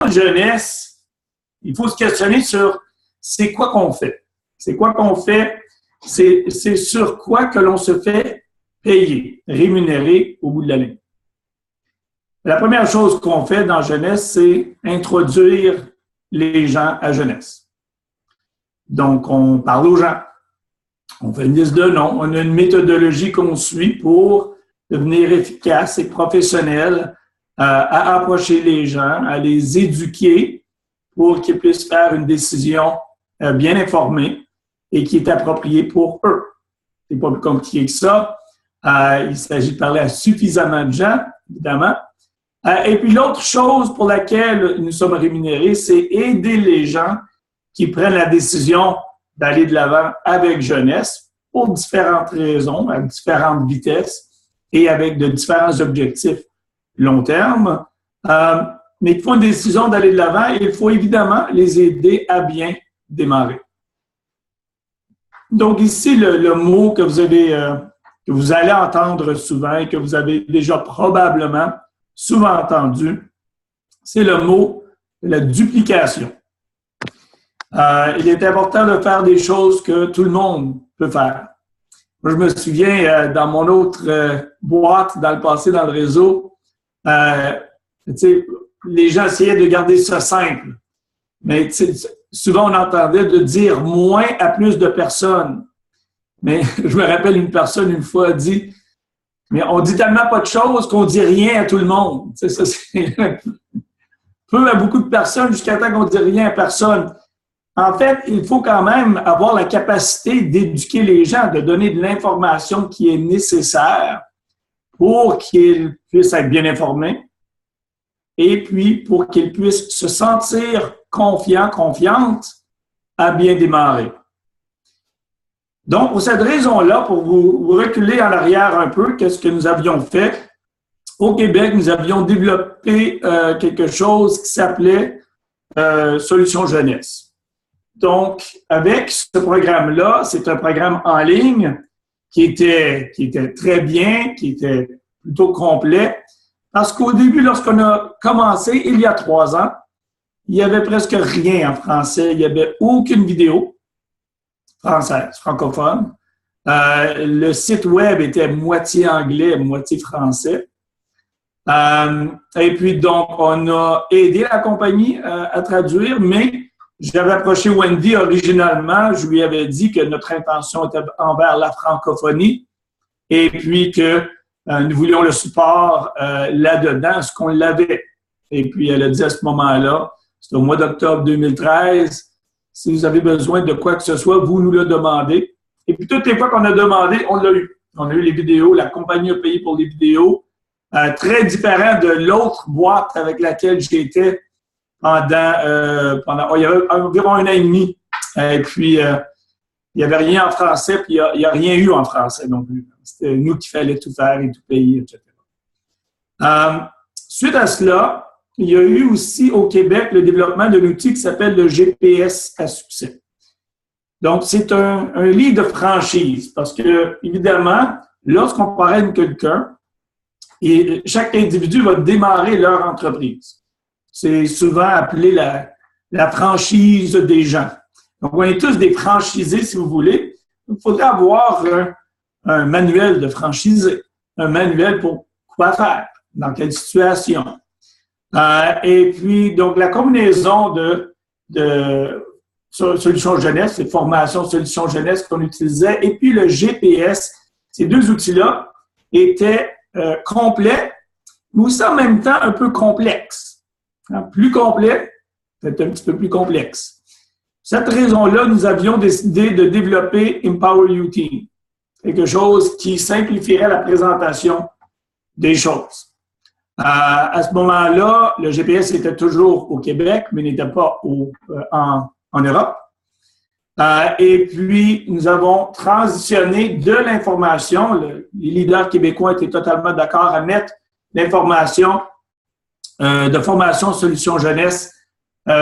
jeunesse, il faut se questionner sur c'est quoi qu'on fait. C'est quoi qu'on fait? C'est sur quoi que l'on se fait payer, rémunérer au bout de la ligne. La première chose qu'on fait dans jeunesse, c'est introduire les gens à jeunesse. Donc, on parle aux gens, on fait une liste de noms, on a une méthodologie qu'on suit pour devenir efficace et professionnel à approcher les gens, à les éduquer pour qu'ils puissent faire une décision bien informée et qui est appropriée pour eux. C'est pas plus compliqué que ça. Il s'agit de parler à suffisamment de gens, évidemment. Et puis l'autre chose pour laquelle nous sommes rémunérés, c'est aider les gens qui prennent la décision d'aller de l'avant avec jeunesse pour différentes raisons, à différentes vitesses et avec de différents objectifs long terme. Mais ils font une décision d'aller de l'avant et il faut évidemment les aider à bien démarrer. Donc ici, le mot que vous allez entendre souvent et que vous avez déjà probablement souvent entendu, c'est le mot de la duplication. Il est important de faire des choses que tout le monde peut faire. Moi, je me souviens, dans mon autre boîte, dans le passé, dans le réseau, les gens essayaient de garder ça simple. Mais souvent, on entendait de dire moins à plus de personnes. Mais je me rappelle une personne, une fois, a dit « Mais on dit tellement pas de choses qu'on dit rien à tout le monde. » Ça, c'est peu à beaucoup de personnes jusqu'à temps qu'on dit rien à personne. En fait, il faut quand même avoir la capacité d'éduquer les gens, de donner de l'information qui est nécessaire pour qu'ils puissent être bien informés et puis pour qu'ils puissent se sentir confiants, confiantes à bien démarrer. Donc, pour cette raison-là, pour vous reculer en arrière un peu, qu'est-ce que nous avions fait? Au Québec, nous avions développé quelque chose qui s'appelait Solutions Jeunesse. Donc, avec ce programme-là, c'est un programme en ligne qui était très bien, qui était plutôt complet, parce qu'au début, lorsqu'on a commencé, il y a 3 ans, il n'y avait presque rien en français, il n'y avait aucune vidéo française, francophone. Le site web était moitié anglais, moitié français. Et puis, donc, on a aidé la compagnie à traduire, mais j'avais approché Wendy originalement. Je lui avais dit que notre intention était envers la francophonie et puis que nous voulions le support là-dedans, ce qu'on l'avait. Et puis, elle a dit à ce moment-là, c'était au mois d'octobre 2013, si vous avez besoin de quoi que ce soit, vous nous le demandez. Et puis, toutes les fois qu'on a demandé, on l'a eu. On a eu les vidéos, la compagnie a payé pour les vidéos. Très différent de l'autre boîte avec laquelle j'étais pendant il y avait environ 1 an et demi. Et puis, il n'y avait rien en français, puis il n'y a rien eu en français non plus. C'était nous qui fallait tout faire et tout payer, etc. Suite à cela, il y a eu aussi au Québec le développement d'un outil qui s'appelle le GPS à succès. Donc, c'est un livre de franchise parce que, évidemment, lorsqu'on parraine quelqu'un, et chaque individu va démarrer leur entreprise. C'est souvent appelé la franchise des gens. Donc, on est tous des franchisés, si vous voulez. Il faudrait avoir un manuel de franchisé, un manuel pour quoi faire, dans quelle situation. Et puis, donc, la combinaison de Solutions Jeunesse, c'est Formation Solutions Jeunesse qu'on utilisait, et puis le GPS, ces 2 outils-là étaient complets, mais aussi en même temps un peu complexes. Plus complet, peut-être un petit peu plus complexe. Pour cette raison-là, nous avions décidé de développer Empower You Team, quelque chose qui simplifierait la présentation des choses. À ce moment-là, le GPS était toujours au Québec, mais n'était pas en Europe. Et puis, nous avons transitionné de l'information. Les leaders québécois étaient totalement d'accord à mettre l'information de formation Solutions Jeunesse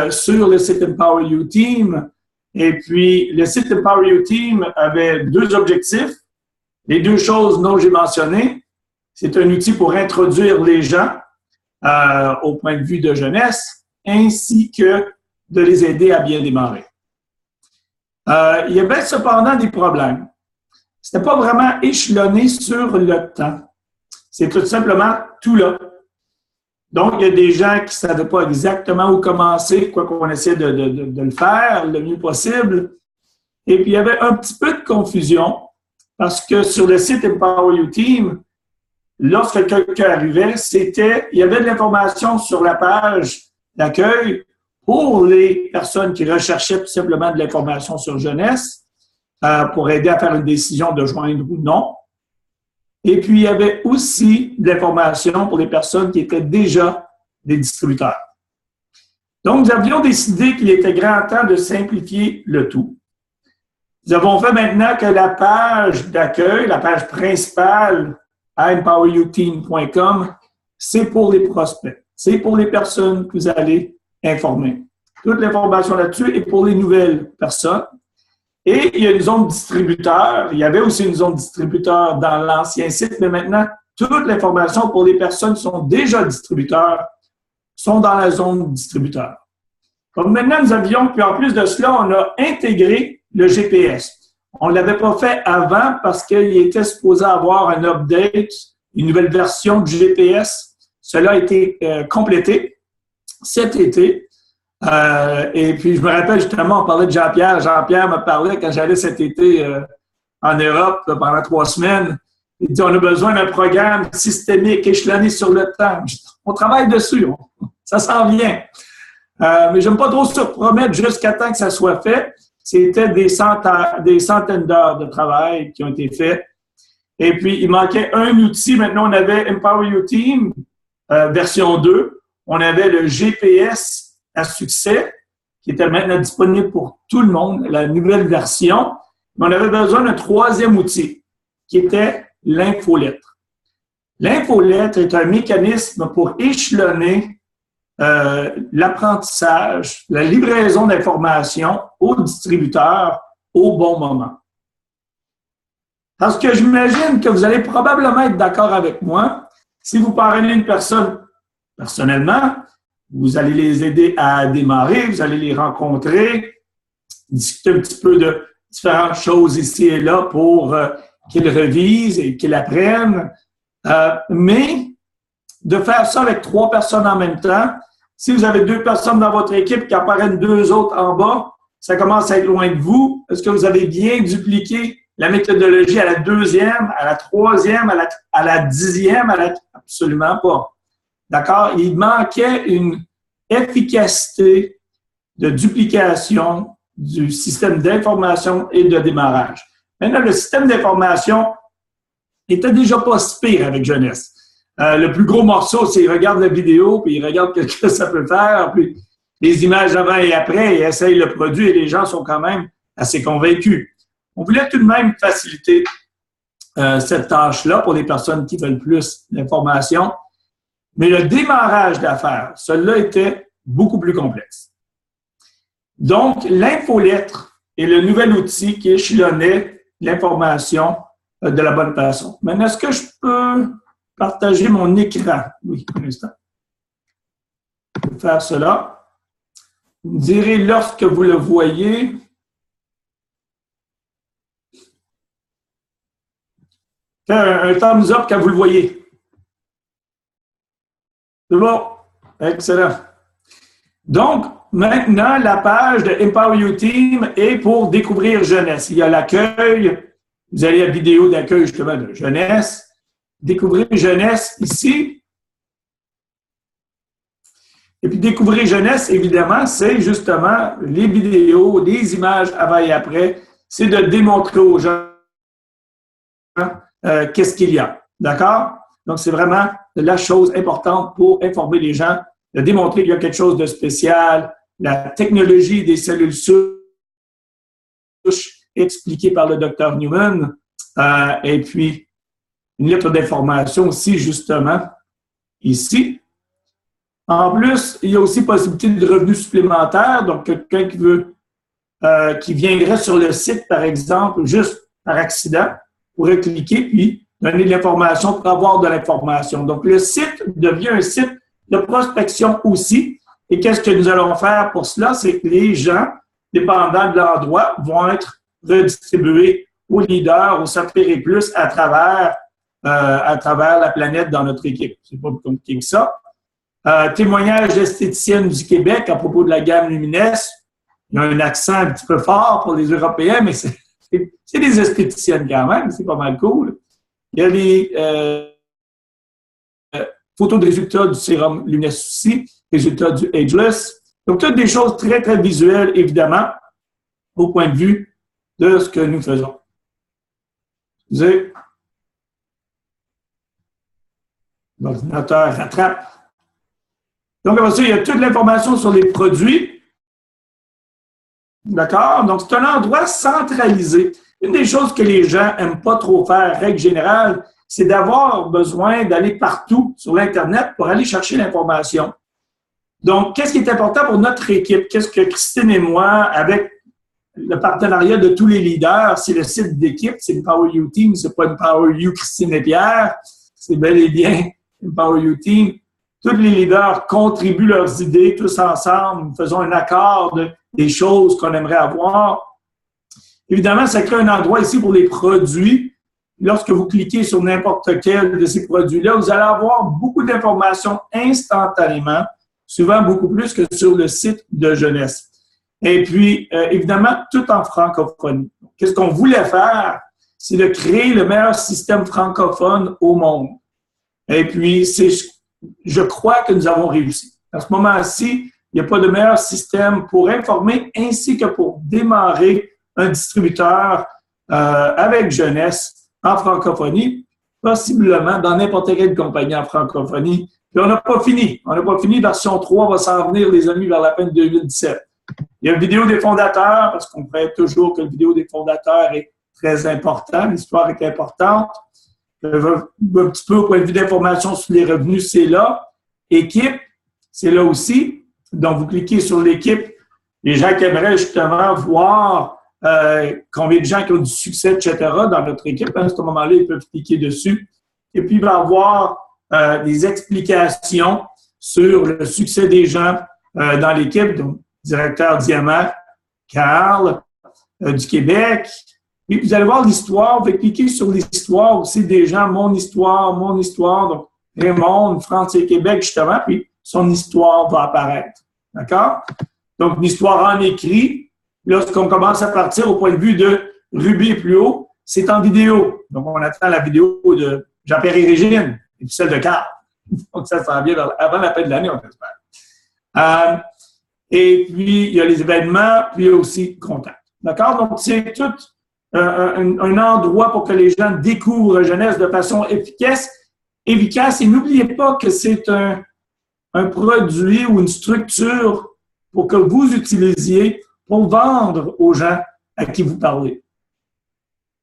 sur le site Empower You Team. Et puis, le site Empower You Team avait 2 objectifs. Les 2 choses dont j'ai mentionné, c'est un outil pour introduire les gens au point de vue de jeunesse ainsi que de les aider à bien démarrer. Il y avait cependant des problèmes. C'était pas vraiment échelonné sur le temps. C'est tout simplement tout là. Donc, il y a des gens qui ne savaient pas exactement où commencer, quoi qu'on essaie de le faire le mieux possible. Et puis, il y avait un petit peu de confusion parce que sur le site Empower You Team, lorsque quelqu'un arrivait, il y avait de l'information sur la page d'accueil pour les personnes qui recherchaient tout simplement de l'information sur jeunesse pour aider à faire une décision de joindre ou non. Et puis, il y avait aussi de l'information pour les personnes qui étaient déjà des distributeurs. Donc, nous avions décidé qu'il était grand temps de simplifier le tout. Nous avons fait maintenant que la page d'accueil, la page principale à empoweryouteam.com, c'est pour les prospects. C'est pour les personnes que vous allez informer. Toute l'information là-dessus est pour les nouvelles personnes. Et il y a une zone distributeur. Il y avait aussi une zone distributeur dans l'ancien site, mais maintenant, toute l'information pour les personnes qui sont déjà distributeurs sont dans la zone distributeur. Donc maintenant, nous avions, puis en plus de cela, on a intégré le GPS. On ne l'avait pas fait avant parce qu'il était supposé avoir un update, une nouvelle version du GPS. Cela a été complété cet été. Et puis, je me rappelle justement, on parlait de Jean-Pierre. Jean-Pierre me parlait quand j'allais cet été en Europe pendant 3 semaines. Il dit, on a besoin d'un programme systémique, échelonné sur le temps. On travaille dessus, ça s'en vient. Mais je n'aime pas trop surpromettre jusqu'à temps que ça soit fait. C'était des centaines d'heures de travail qui ont été faites. Et puis, il manquait un outil. Maintenant, on avait Empower You Team, version 2. On avait le GPS à succès, qui était maintenant disponible pour tout le monde, la nouvelle version. Mais on avait besoin d'un troisième outil, qui était l'infolettre. L'infolettre est un mécanisme pour échelonner l'apprentissage, la livraison d'informations aux distributeurs au bon moment. Parce que j'imagine que vous allez probablement être d'accord avec moi. Si vous parrainez une personne personnellement, vous allez les aider à démarrer, vous allez les rencontrer, discuter un petit peu de différentes choses ici et là pour qu'ils revisent et qu'ils apprennent. Mais de faire ça avec 3 personnes en même temps, si vous avez 2 personnes dans votre équipe qui apparaissent 2 autres en bas, ça commence à être loin de vous. Est-ce que vous avez bien dupliqué la méthodologie à la 2e, à la 3e, à la 10e? Absolument pas. D'accord? Il manquait une efficacité de duplication du système d'information et de démarrage. Maintenant, le système d'information était déjà pas si pire avec jeunesse. Le plus gros morceau, c'est qu'il regarde la vidéo, puis il regarde ce que ça peut faire, puis les images avant et après, il essaye le produit et les gens sont quand même assez convaincus. On voulait tout de même faciliter cette tâche-là pour les personnes qui veulent plus d'informations. Mais le démarrage d'affaires, celui-là était beaucoup plus complexe. Donc, l'infolettre est le nouvel outil qui échelonnait l'information de la bonne façon. Maintenant, est-ce que je peux partager mon écran? Oui, un instant. Je vais faire cela. Vous me direz lorsque vous le voyez. Faire un thumbs up quand vous le voyez. C'est bon? Excellent. Donc, maintenant, la page de Empower You Team est pour découvrir jeunesse. Il y a l'accueil. Vous allez à la vidéo d'accueil justement de jeunesse. Découvrir jeunesse ici. Et puis, découvrir jeunesse, évidemment, c'est justement les vidéos, les images avant et après. C'est de démontrer aux gens qu'est-ce qu'il y a. D'accord? Donc, c'est vraiment la chose importante pour informer les gens, de démontrer qu'il y a quelque chose de spécial, la technologie des cellules souches expliquée par le Dr Newman, et puis une lettre d'information aussi, justement, ici. En plus, il y a aussi possibilité de revenus supplémentaires, donc quelqu'un qui viendrait sur le site, par exemple, juste par accident, pourrait cliquer puis donner de l'information pour avoir de l'information. Donc, le site devient un site de prospection aussi. Et qu'est-ce que nous allons faire pour cela? C'est que les gens, dépendant de l'endroit, vont être redistribués aux leaders, aux software plus à travers la planète dans notre équipe. C'est pas plus compliqué que ça. Témoignage d'esthéticienne du Québec à propos de la gamme Lumines. Il y a un accent un petit peu fort pour les Européens, mais c'est des esthéticiennes quand même, c'est pas mal cool. Il y a les photos de résultats du sérum Lumines aussi, résultats du Ageless. Donc, toutes des choses très, très visuelles, évidemment, au point de vue de ce que nous faisons. Excusez. L'ordinateur rattrape. Donc, après ça, il y a toute l'information sur les produits. D'accord? Donc, c'est un endroit centralisé. Une des choses que les gens n'aiment pas trop faire, règle générale, c'est d'avoir besoin d'aller partout sur l'Internet pour aller chercher l'information. Donc, qu'est-ce qui est important pour notre équipe? Qu'est-ce que Christine et moi, avec le partenariat de tous les leaders, c'est le site d'équipe, c'est une Power You Team, c'est pas une Power You Christine et Pierre, c'est bel et bien une Power You Team. Tous les leaders contribuent leurs idées, tous ensemble, nous faisons un accord des choses qu'on aimerait avoir. Évidemment, ça crée un endroit ici pour les produits. Lorsque vous cliquez sur n'importe quel de ces produits-là, vous allez avoir beaucoup d'informations instantanément, souvent beaucoup plus que sur le site de jeunesse. Et puis, évidemment, tout en francophonie. Qu'est-ce qu'on voulait faire? C'est de créer le meilleur système francophone au monde. Et puis, je crois que nous avons réussi. À ce moment-ci, il n'y a pas de meilleur système pour informer ainsi que pour démarrer un distributeur avec jeunesse en francophonie, possiblement dans n'importe quelle compagnie en francophonie. Puis on n'a pas fini. On n'a pas fini. Version 3 va s'en venir, les amis, vers la fin de 2017. Il y a une vidéo des fondateurs, parce qu'on croit toujours que la vidéo des fondateurs est très importante. L'histoire est importante. Un petit peu au point de vue d'information sur les revenus, c'est là. Équipe, c'est là aussi. Donc, vous cliquez sur l'équipe. Les gens qui aimeraient justement voir combien de gens qui ont du succès, etc. dans notre équipe. À ce moment-là, ils peuvent cliquer dessus. Et puis, il va y avoir des explications sur le succès des gens dans l'équipe. Donc, directeur Diamant, Carl du Québec. Et vous allez voir l'histoire. Vous pouvez cliquer sur l'histoire aussi des gens, mon histoire. Donc, Raymond, France et Québec, justement. Puis, son histoire va apparaître. D'accord? Donc, une histoire en écrit. Lorsqu'on commence à partir au point de vue de Ruby et plus haut, c'est en vidéo. Donc, on attend la vidéo de Jean-Pierre et Régine et puis celle de Carl. Donc, ça s'en vient avant la fin de l'année, on espère. Et puis, il y a les événements, puis il y a aussi Contact. D'accord? Donc, c'est tout un endroit pour que les gens découvrent jeunesse de façon efficace. Et n'oubliez pas que c'est un produit ou une structure pour que vous utilisiez pour vendre aux gens à qui vous parlez.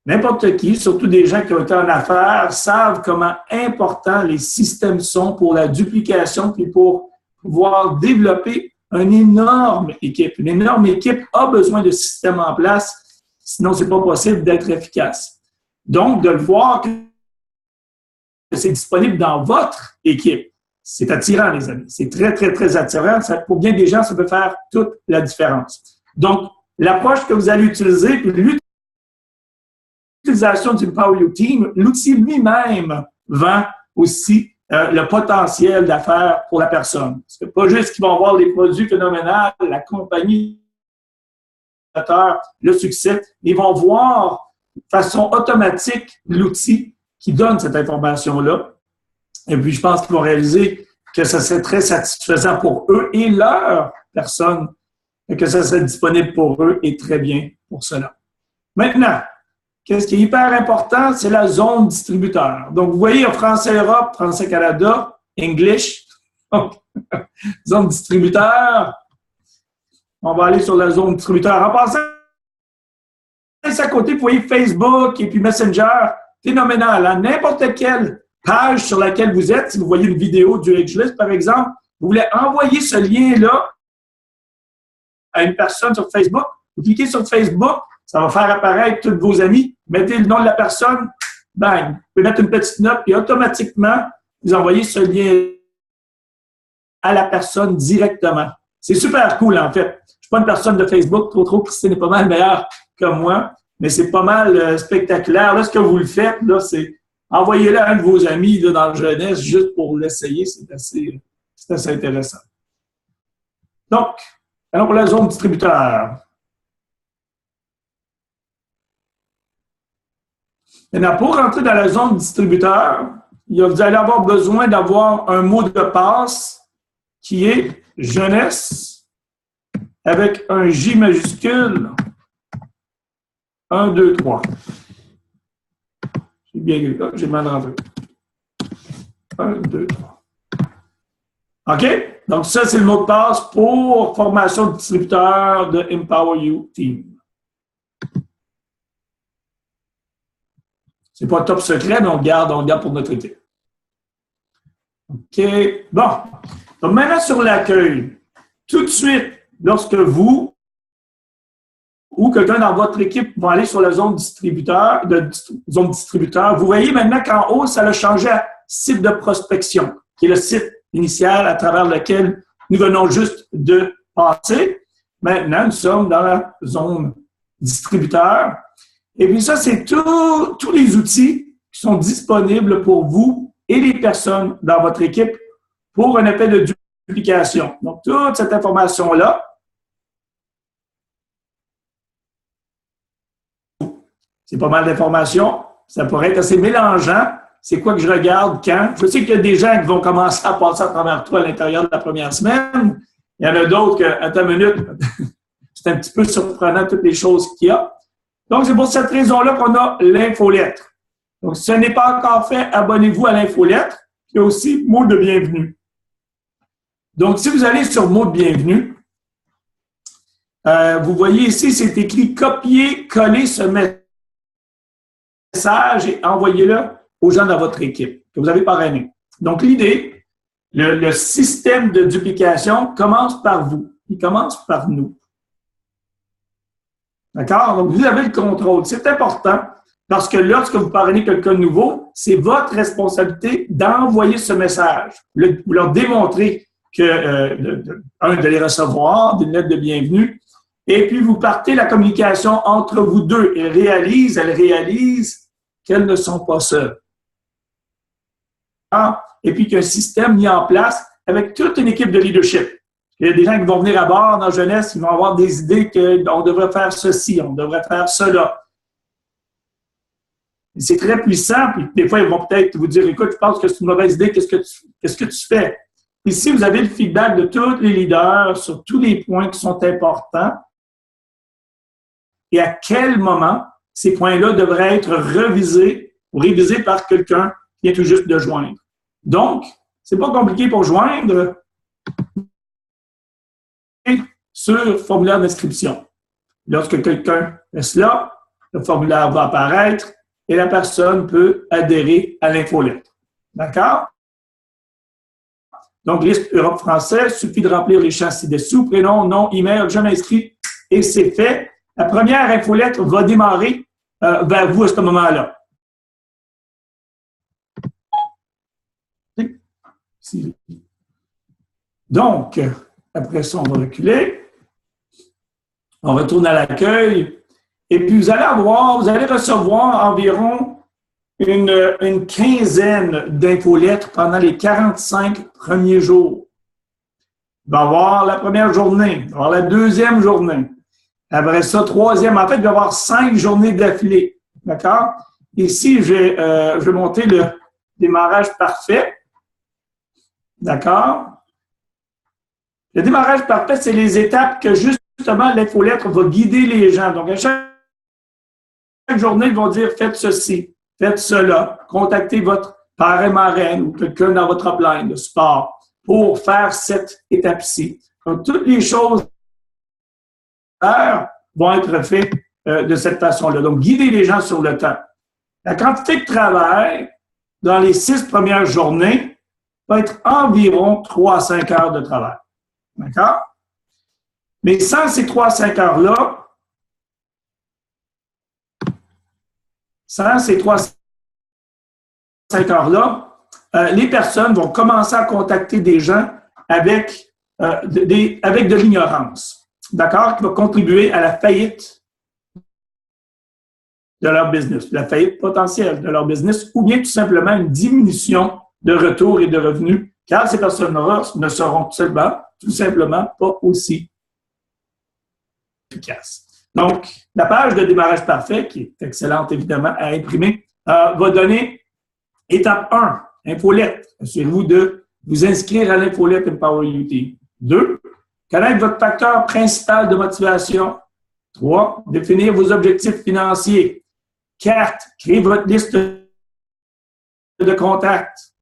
N'importe qui, surtout des gens qui ont été en affaires, savent comment importants les systèmes sont pour la duplication puis pour pouvoir développer une énorme équipe. Une énorme équipe a besoin de systèmes en place, sinon c'est pas possible d'être efficace. Donc, de le voir que c'est disponible dans votre équipe, c'est attirant, les amis. C'est très, très, très attirant. Pour bien des gens, ça peut faire toute la différence. Donc, l'approche que vous allez utiliser, puis l'utilisation du Power You Team, l'outil lui-même vend aussi le potentiel d'affaires pour la personne. C'est pas juste qu'ils vont voir les produits phénoménaux, la compagnie, le succès, ils vont voir de façon automatique l'outil qui donne cette information-là. Et puis, je pense qu'ils vont réaliser que ça serait très satisfaisant pour eux et leur personne, et que ça serait disponible pour eux et très bien pour cela. Maintenant, qu'est-ce qui est hyper important, c'est la zone distributeur. Donc, vous voyez, il y a Français Europe, Français Canada, English. Donc, zone distributeur. On va aller sur la zone distributeur. En passant, à côté, vous voyez Facebook et puis Messenger. Phénoménal. À n'importe quelle page sur laquelle vous êtes, si vous voyez une vidéo du Ageless, par exemple, vous voulez envoyer ce lien-là à une personne sur Facebook, vous cliquez sur Facebook, ça va faire apparaître tous vos amis, mettez le nom de la personne, bang, vous pouvez mettre une petite note, et automatiquement, vous envoyez ce lien à la personne directement. C'est super cool, en fait. Je suis pas une personne de Facebook, trop, Christine est pas mal meilleure que moi, mais c'est pas mal spectaculaire. Là, ce que vous le faites, là, c'est envoyez-le à un de vos amis là, dans la jeunesse juste pour l'essayer. C'est assez intéressant. Donc, allons pour la zone distributeur. Maintenant, pour rentrer dans la zone distributeur, vous allez avoir besoin d'avoir un mot de passe qui est jeunesse avec un J majuscule. 1, 2, 3. J'ai mal rentré. 1, 2, 3. OK? Donc, ça, c'est le mot de passe pour formation de distributeur de Empower You Team. C'est pas top secret, mais on le garde pour notre équipe. OK. Bon. Donc, maintenant, sur l'accueil. Tout de suite, lorsque vous ou quelqu'un dans votre équipe va aller sur la zone distributeur, vous voyez maintenant qu'en haut, ça a changé à site de prospection, qui est le site initial à travers lequel nous venons juste de passer. Maintenant, nous sommes dans la zone distributeur. Et puis ça, c'est tous les outils qui sont disponibles pour vous et les personnes dans votre équipe pour un effet de duplication. Donc, toute cette information-là, c'est pas mal d'informations. Ça pourrait être assez mélangeant. C'est quoi que je regarde quand? Je sais qu'il y a des gens qui vont commencer à passer à travers toi à l'intérieur de la première semaine. Il y en a d'autres que, attends une minute, c'est un petit peu surprenant toutes les choses qu'il y a. Donc, c'est pour cette raison-là qu'on a l'infolettre. Donc, si ce n'est pas encore fait, abonnez-vous à l'infolettre. Il y a aussi mot de bienvenue. Donc, si vous allez sur mot de bienvenue, vous voyez ici, c'est écrit copier, coller ce message et envoyez-le aux gens dans votre équipe que vous avez parrainé. Donc, l'idée, le système de duplication commence par vous. Il commence par nous. D'accord? Donc, vous avez le contrôle. C'est important parce que lorsque vous parrainez quelqu'un de nouveau, c'est votre responsabilité d'envoyer ce message. Vous leur démontrez que, de les recevoir, d'une lettre de bienvenue, et puis vous partez la communication entre vous deux. Elles réalisent qu'elles ne sont pas seules. Et puis qu'il y a un système mis en place avec toute une équipe de leadership. Il y a des gens qui vont venir à bord dans la jeunesse, ils vont avoir des idées qu'on devrait faire ceci, on devrait faire cela. C'est très puissant, puis des fois, ils vont peut-être vous dire, écoute, je pense que c'est une mauvaise idée, qu'est-ce que tu fais? Ici, vous avez le feedback de tous les leaders sur tous les points qui sont importants et à quel moment ces points-là devraient être revisés ou révisés par quelqu'un qui vient tout juste de joindre. Donc, c'est pas compliqué pour joindre sur formulaire d'inscription. Lorsque quelqu'un est là, le formulaire va apparaître et la personne peut adhérer à l'infolettre. D'accord? Donc, liste Europe français, suffit de remplir les champs ci-dessous, prénom, nom, email, je m'inscris et c'est fait. La première infolettre va démarrer vers vous à ce moment-là. Donc, après ça, on va reculer. On retourne à l'accueil. Et puis, vous allez recevoir environ une quinzaine d'infolettres pendant les 45 premiers jours. Il va y avoir la première journée, il va y avoir la deuxième journée. Après ça, troisième. En fait, il va y avoir 5 journées d'affilée. D'accord? Ici, je vais monter le démarrage parfait. D'accord? Le démarrage parfait, c'est les étapes que justement l'infolettre va guider les gens. Donc, à chaque journée, ils vont dire faites ceci, faites cela, contactez votre parrain marraine ou quelqu'un dans votre upline de sport pour faire cette étape-ci. Donc, toutes les choses vont être faites de cette façon-là. Donc, guider les gens sur le temps. La quantité de travail dans les 6 premières journées va être environ 3 à 5 heures de travail. D'accord? Mais sans ces 3 à 5 heures-là, les personnes vont commencer à contacter des gens avec, avec de l'ignorance, d'accord, qui va contribuer à la faillite de leur business, la faillite potentielle de leur business, ou bien tout simplement une diminution de retours et de revenus, car ces personnes-là ne seront tout simplement pas aussi efficaces. Donc, la page de démarrage parfait, qui est excellente évidemment à imprimer, va donner étape 1, infolette. Assurez-vous de vous inscrire à l'infolette Empower UT. 2, connaître votre facteur principal de motivation. 3, définir vos objectifs financiers. 4, créer votre liste de contacts.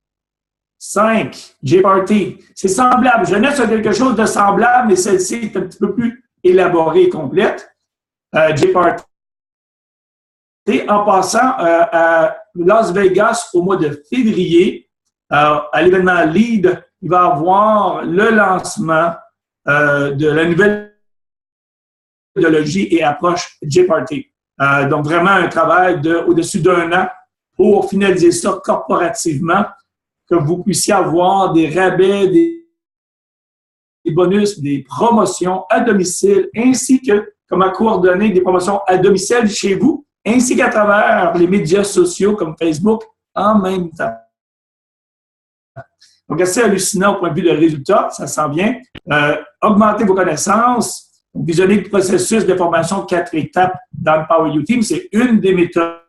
5, J-Party. C'est semblable. Jeunesse a quelque chose de semblable, mais celle-ci est un petit peu plus élaborée et complète. J-Party. En passant à Las Vegas au mois de février, à l'événement LEAD, il va y avoir le lancement de la nouvelle méthodologie et approche J-Party. Donc, vraiment un travail au-dessus d'un an pour finaliser ça corporativement, que vous puissiez avoir des rabais, des bonus, des promotions à domicile, ainsi que comment coordonner des promotions à domicile chez vous, ainsi qu'à travers les médias sociaux comme Facebook en même temps. Donc, assez hallucinant au point de vue de résultats, ça s'en vient. Augmentez vos connaissances, visionner le processus de formation 4 étapes dans le Power You Team, c'est une des méthodes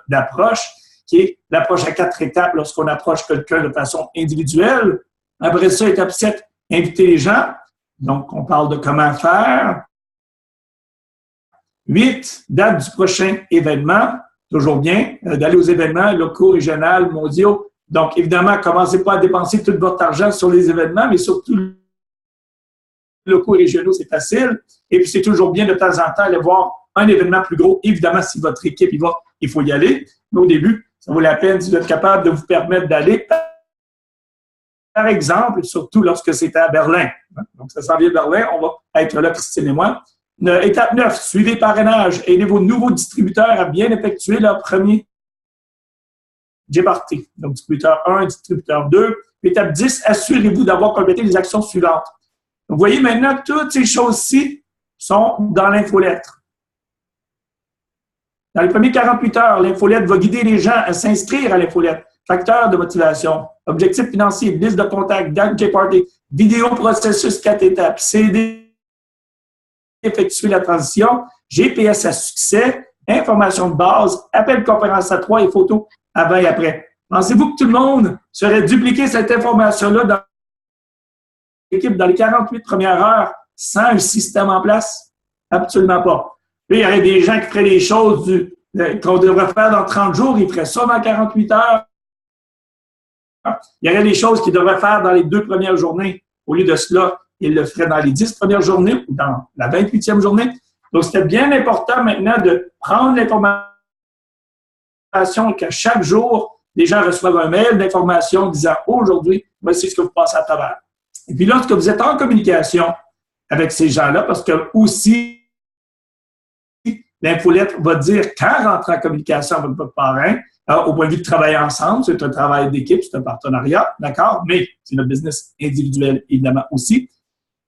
d'approche, qui est l'approche à 4 étapes lorsqu'on approche quelqu'un de façon individuelle. Après ça, étape 7, inviter les gens. Donc, on parle de comment faire. 8, date du prochain événement. Toujours bien d'aller aux événements locaux, régionaux, mondiaux. Donc, évidemment, commencez pas à dépenser tout votre argent sur les événements, mais surtout locaux et régionaux, c'est facile. Et puis, c'est toujours bien de temps en temps aller voir un événement plus gros. Évidemment, si votre équipe y va, il faut y aller. Mais au début, ça vaut la peine si vous êtes capable de vous permettre d'aller. Par exemple, surtout lorsque c'est à Berlin. Donc, ça s'en vient à Berlin, on va être là, Christine et moi. Étape 9, suivez le parrainage. Aidez vos nouveaux distributeurs à bien effectuer leur premier J-Party. Donc, distributeur 1, distributeur 2. Étape 10, assurez-vous d'avoir complété les actions suivantes. Donc, vous voyez maintenant, toutes ces choses-ci sont dans l'infolettre. Dans les premiers 48 heures, l'infolette va guider les gens à s'inscrire à l'infolette. Facteurs de motivation, objectifs financiers, liste de contacts, date J-Party, vidéo processus 4 étapes, CD, effectuer la transition, GPS à succès, information de base, appel conférence à 3 et photos avant et après. Pensez-vous que tout le monde serait dupliqué cette information-là dans l'équipe dans les 48 premières heures sans un système en place? Absolument pas. Là, il y aurait des gens qui feraient les choses qu'on devrait faire dans 30 jours, ils feraient ça dans 48 heures. Il y aurait des choses qu'ils devraient faire dans les 2 premières journées. Au lieu de cela, ils le feraient dans les 10 premières journées ou dans la 28e journée. Donc, c'était bien important maintenant de prendre l'information que chaque jour, les gens reçoivent un mail d'information disant « Aujourd'hui, voici ce que vous passez à travers ». Et puis, lorsque vous êtes en communication avec ces gens-là, parce que aussi, l'infolette va dire quand rentrer en communication avec votre parrain, au point de vue de travailler ensemble, c'est un travail d'équipe, c'est un partenariat, d'accord? Mais c'est notre business individuel, évidemment, aussi.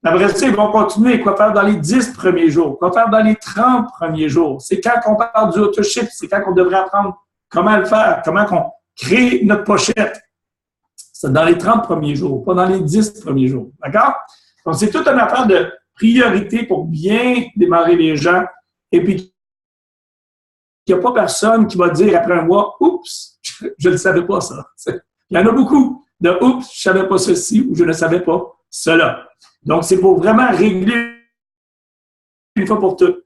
Après ça, ils vont continuer. Quoi faire dans les 10 premiers jours? Quoi faire dans les 30 premiers jours? C'est quand on parle du auto-ship, c'est quand on devrait apprendre comment le faire, comment on crée notre pochette. C'est dans les 30 premiers jours, pas dans les 10 premiers jours, d'accord? Donc, c'est toute une affaire de priorité pour bien démarrer les gens. Et puis, il n'y a pas personne qui va dire après un mois, oups, je ne savais pas ça. Il y en a beaucoup de oups, je ne savais pas ceci ou je ne savais pas cela. Donc, c'est pour vraiment régler une fois pour toutes.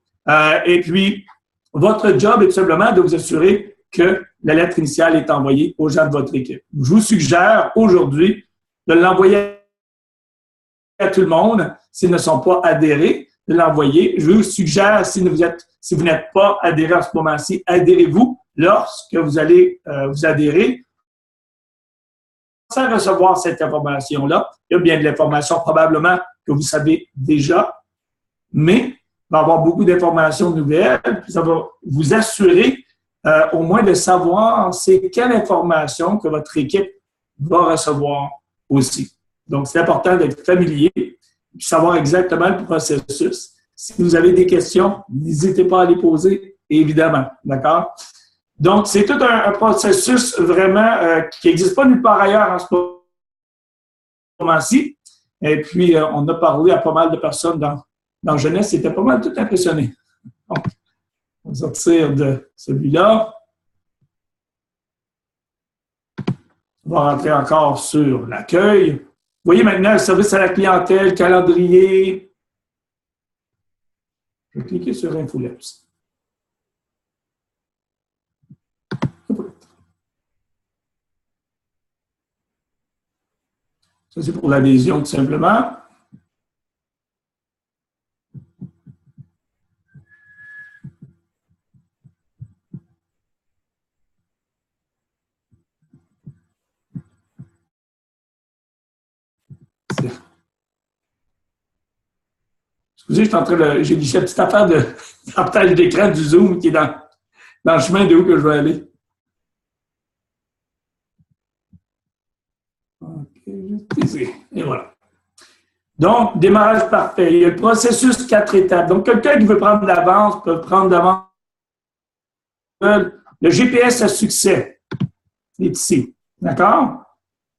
Et puis, votre job est tout simplement de vous assurer que la lettre initiale est envoyée aux gens de votre équipe. Je vous suggère aujourd'hui de l'envoyer à tout le monde s'ils ne sont pas adhérés, de l'envoyer. Je vous suggère, si vous n'êtes pas adhéré en ce moment-ci, adhérez-vous lorsque vous allez vous adhérer. Sans recevoir cette information-là, il y a bien de l'information probablement que vous savez déjà, mais il va y avoir beaucoup d'informations nouvelles. Puis ça va vous assurer au moins de savoir c'est quelle information que votre équipe va recevoir aussi. Donc, c'est important d'être familier et savoir exactement le processus. Si vous avez des questions, n'hésitez pas à les poser, évidemment. D'accord? Donc, c'est tout un processus vraiment qui n'existe pas nulle part ailleurs en ce moment-ci. Et puis, on a parlé à pas mal de personnes dans Jeunesse, c'était pas mal tout impressionné. Donc, on va sortir de celui-là. On va rentrer encore sur l'accueil. Vous voyez maintenant le service à la clientèle, calendrier. Je vais cliquer sur Infolabs. Ça, c'est pour l'adhésion, tout simplement. Excusez, je suis en train de. J'ai dit cette petite affaire de partage d'écran du Zoom qui est dans le chemin de où que je vais aller. OK, et voilà. Donc, démarrage parfait. Il y a le processus 4 étapes. Donc, quelqu'un qui veut prendre d'avance peut prendre d'avance. Le GPS à succès est ici. D'accord?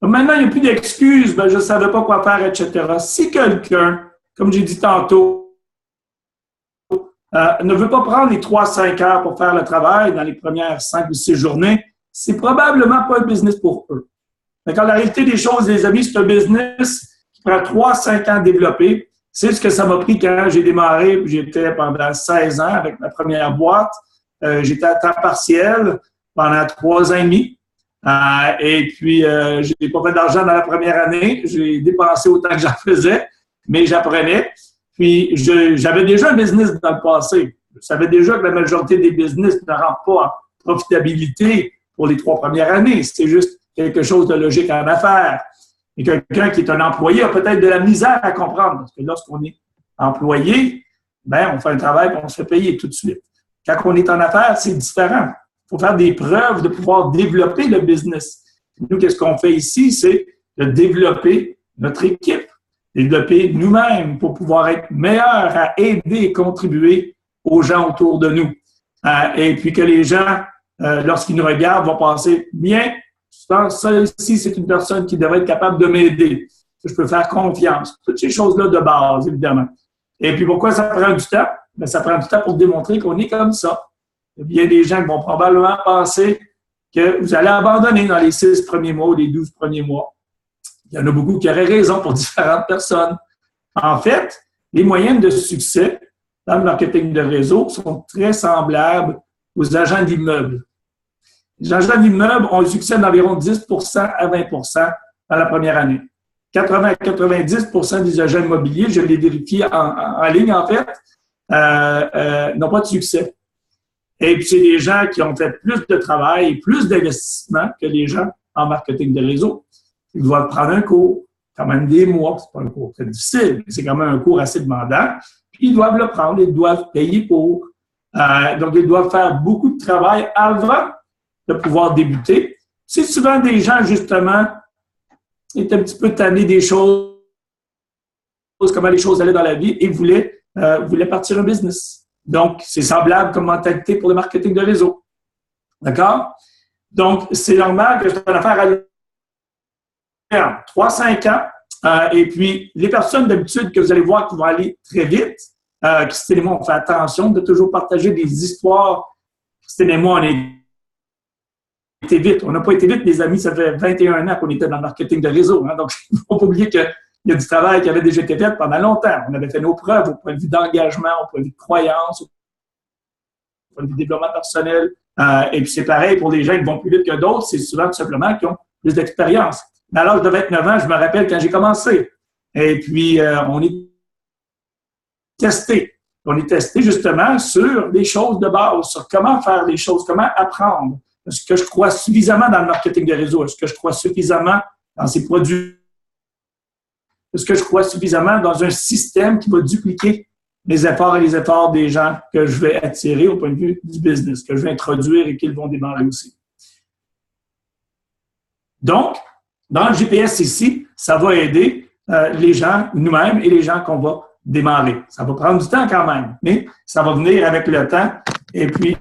Maintenant, il n'y a plus d'excuses. Ben, je ne savais pas quoi faire, etc. Si quelqu'un, comme j'ai dit tantôt, ne veut pas prendre les 3-5 heures pour faire le travail dans les premières 5 ou 6 journées, c'est probablement pas un business pour eux. D'accord? La réalité des choses, les amis, c'est un business qui prend 3-5 ans à développer. C'est ce que ça m'a pris quand j'ai démarré. J'étais pendant 16 ans avec ma première boîte. J'étais à temps partiel pendant 3 ans et demi. Et puis, je n'ai pas fait d'argent dans la première année. J'ai dépensé autant que j'en faisais, mais j'apprenais. Puis, j'avais déjà un business dans le passé. Je savais déjà que la majorité des business ne rentrent pas en profitabilité pour les 3 premières années. C'est juste quelque chose de logique en affaires. Et quelqu'un qui est un employé a peut-être de la misère à comprendre. Parce que lorsqu'on est employé, ben, on fait un travail et on se fait payer tout de suite. Quand on est en affaires, c'est différent. Il faut faire des preuves de pouvoir développer le business. Nous, qu'est-ce qu'on fait ici? C'est de développer notre équipe, développer nous-mêmes pour pouvoir être meilleurs à aider et contribuer aux gens autour de nous. Et puis que les gens, lorsqu'ils nous regardent, vont penser, bien, ça ici, c'est une personne qui devrait être capable de m'aider. Je peux faire confiance. Toutes ces choses-là de base, évidemment. Et puis, pourquoi ça prend du temps? Bien, ça prend du temps pour démontrer qu'on est comme ça. Il y a des gens qui vont probablement penser que vous allez abandonner dans les 6 premiers mois ou les 12 premiers mois. Il y en a beaucoup qui auraient raison pour différentes personnes. En fait, les moyennes de succès dans le marketing de réseau sont très semblables aux agents d'immeubles. Les agents d'immeubles ont un succès d'environ 10 à 20 dans la première année. 80 à 90 des agents immobiliers, je l'ai vérifié en ligne en fait, n'ont pas de succès. Et puis, c'est des gens qui ont fait plus de travail et plus d'investissement que les gens en marketing de réseau. Ils doivent prendre un cours, quand même des mois. C'est pas un cours très difficile, mais c'est quand même un cours assez demandant. Puis, ils doivent le prendre, ils doivent payer pour. Donc, ils doivent faire beaucoup de travail avant de pouvoir débuter. C'est souvent des gens, justement, qui étaient un petit peu tannés des choses, comment les choses allaient dans la vie et voulaient partir un business. Donc, c'est semblable comme mentalité pour le marketing de réseau. D'accord? Donc, c'est normal que c'est une affaire à long terme, 3-5 ans. Et puis, les personnes d'habitude que vous allez voir qui vont aller très vite, Christine et moi, on fait attention de toujours partager des histoires. Christine et moi, on a été vite. On n'a pas été vite, les amis. Ça fait 21 ans qu'on était dans le marketing de réseau. Hein? Donc, il ne faut pas oublier qu'il y a du travail qui avait déjà été fait pendant longtemps. On avait fait nos preuves au point de vue d'engagement, au point de vue de croyance, au point de vue de développement personnel. Et puis, c'est pareil pour les gens qui vont plus vite que d'autres. C'est souvent tout simplement qui ont plus d'expérience. Mais à l'âge de 29 ans, je me rappelle quand j'ai commencé. Et puis, on est testé. On est testé justement sur des choses de base, sur comment faire les choses, comment apprendre. Est-ce que je crois suffisamment dans le marketing de réseau? Est-ce que je crois suffisamment dans ces produits? Est-ce que je crois suffisamment dans un système qui va dupliquer les efforts et les efforts des gens que je vais attirer au point de vue du business, que je vais introduire et qu'ils vont démarrer aussi? Donc, Dans le GPS ici, ça va aider les gens, nous-mêmes et les gens qu'on va démarrer. Ça va prendre du temps quand même, mais ça va venir avec le temps. Et puis,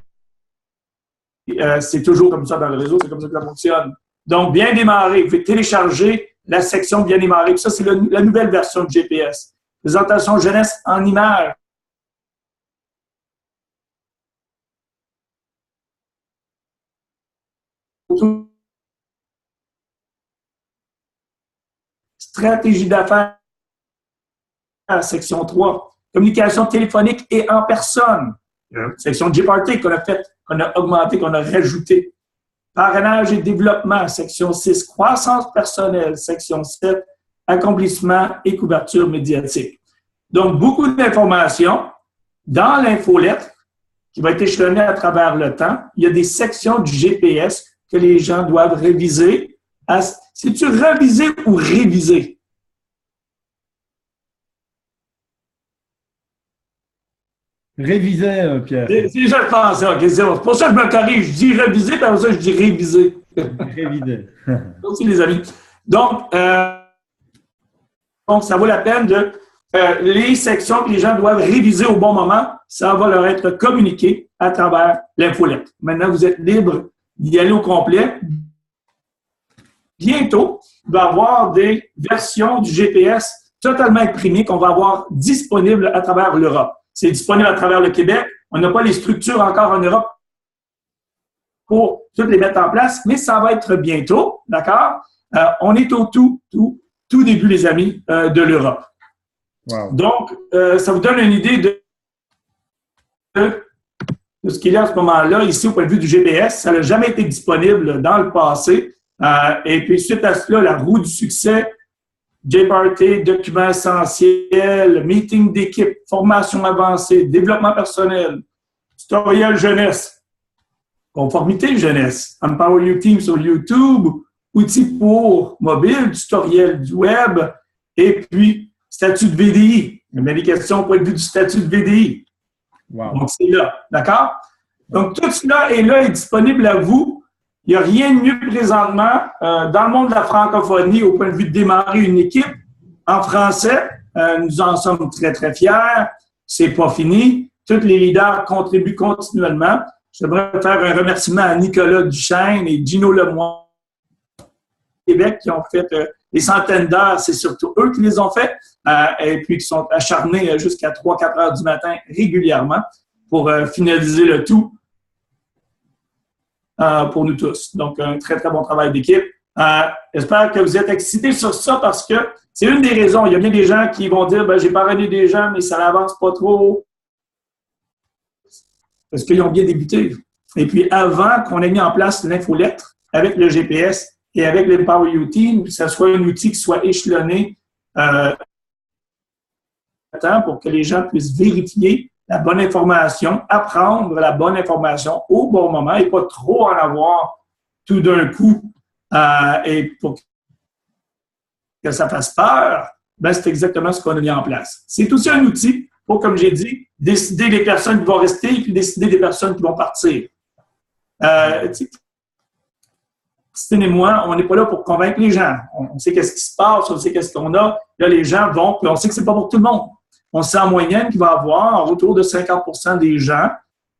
c'est toujours comme ça dans le réseau, c'est comme ça que ça fonctionne. Donc, bien démarrer. Vous pouvez télécharger la section bien démarrer. Puis ça, c'est la nouvelle version de GPS. Présentation jeunesse en images. Stratégie d'affaires, section 3. Communication téléphonique et en personne. Section J-Party qu'on a fait, qu'on a augmenté, qu'on a rajouté. Parrainage et développement, section 6. Croissance personnelle, section 7. Accomplissement et couverture médiatique. Donc, beaucoup d'informations dans l'infolettre qui va être échelonnée à travers le temps. Il y a des sections du GPS que les gens doivent réviser. C'est-tu réviser ou réviser? Réviser, Pierre. C'est déjà je pensais, OK, c'est bon. C'est pour ça que je me corrige. Je dis réviser, puis après ça, je dis réviser. Réviser. Merci, les amis. Donc, ça vaut la peine de... les sections que les gens doivent réviser au bon moment, ça va leur être communiqué à travers l'infolette. Maintenant, vous êtes libre d'y aller au complet. Bientôt, il va y avoir des versions du GPS totalement imprimées qu'on va avoir disponibles à travers l'Europe. C'est disponible à travers le Québec. On n'a pas les structures encore en Europe pour toutes les mettre en place, mais ça va être bientôt, d'accord? On est au tout début, les amis, de l'Europe. Wow. Donc, ça vous donne une idée de ce qu'il y a à ce moment-là, ici, au point de vue du GPS. Ça n'a jamais été disponible dans le passé. Et puis, suite à cela, la roue du succès, J-Party, documents essentiels, meeting d'équipe, formation avancée, développement personnel, tutoriel jeunesse, conformité jeunesse, Empower Your Team sur YouTube, outils pour mobile, tutoriel du web, et puis statut de VDI. Il y a des questions au point de vue du statut de VDI. Wow. Donc, c'est là. D'accord? Donc, tout cela est disponible à vous. Il n'y a rien de mieux présentement dans le monde de la francophonie au point de vue de démarrer une équipe en français. Nous en sommes très, très fiers. C'est pas fini. Tous les leaders contribuent continuellement. J'aimerais faire un remerciement à Nicolas Duchesne et Gino Lemoine Québec qui ont fait des centaines d'heures. C'est surtout eux qui les ont fait et puis qui sont acharnés jusqu'à 3-4 heures du matin régulièrement pour finaliser le tout. Pour nous tous. Donc, un très, très bon travail d'équipe. J'espère que vous êtes excités sur ça parce que c'est une des raisons. Il y a bien des gens qui vont dire « j'ai parrainé des gens, mais ça n'avance pas trop. » Parce qu'ils ont bien débuté. Et puis, avant qu'on ait mis en place l'infolettre avec le GPS et avec l'Empower Your Team, que ce soit un outil qui soit échelonné pour que les gens puissent vérifier la bonne information, apprendre la bonne information au bon moment et pas trop en avoir tout d'un coup et pour que ça fasse peur, ben c'est exactement ce qu'on a mis en place. C'est aussi un outil pour, comme j'ai dit, décider des personnes qui vont rester et puis décider des personnes qui vont partir. Christine et moi, on n'est pas là pour convaincre les gens. On sait qu'est-ce qui se passe, on sait qu'est-ce qu'on a. Là, les gens vont, puis on sait que c'est pas pour tout le monde. On sait en moyenne qu'il va y avoir autour de 50% des gens,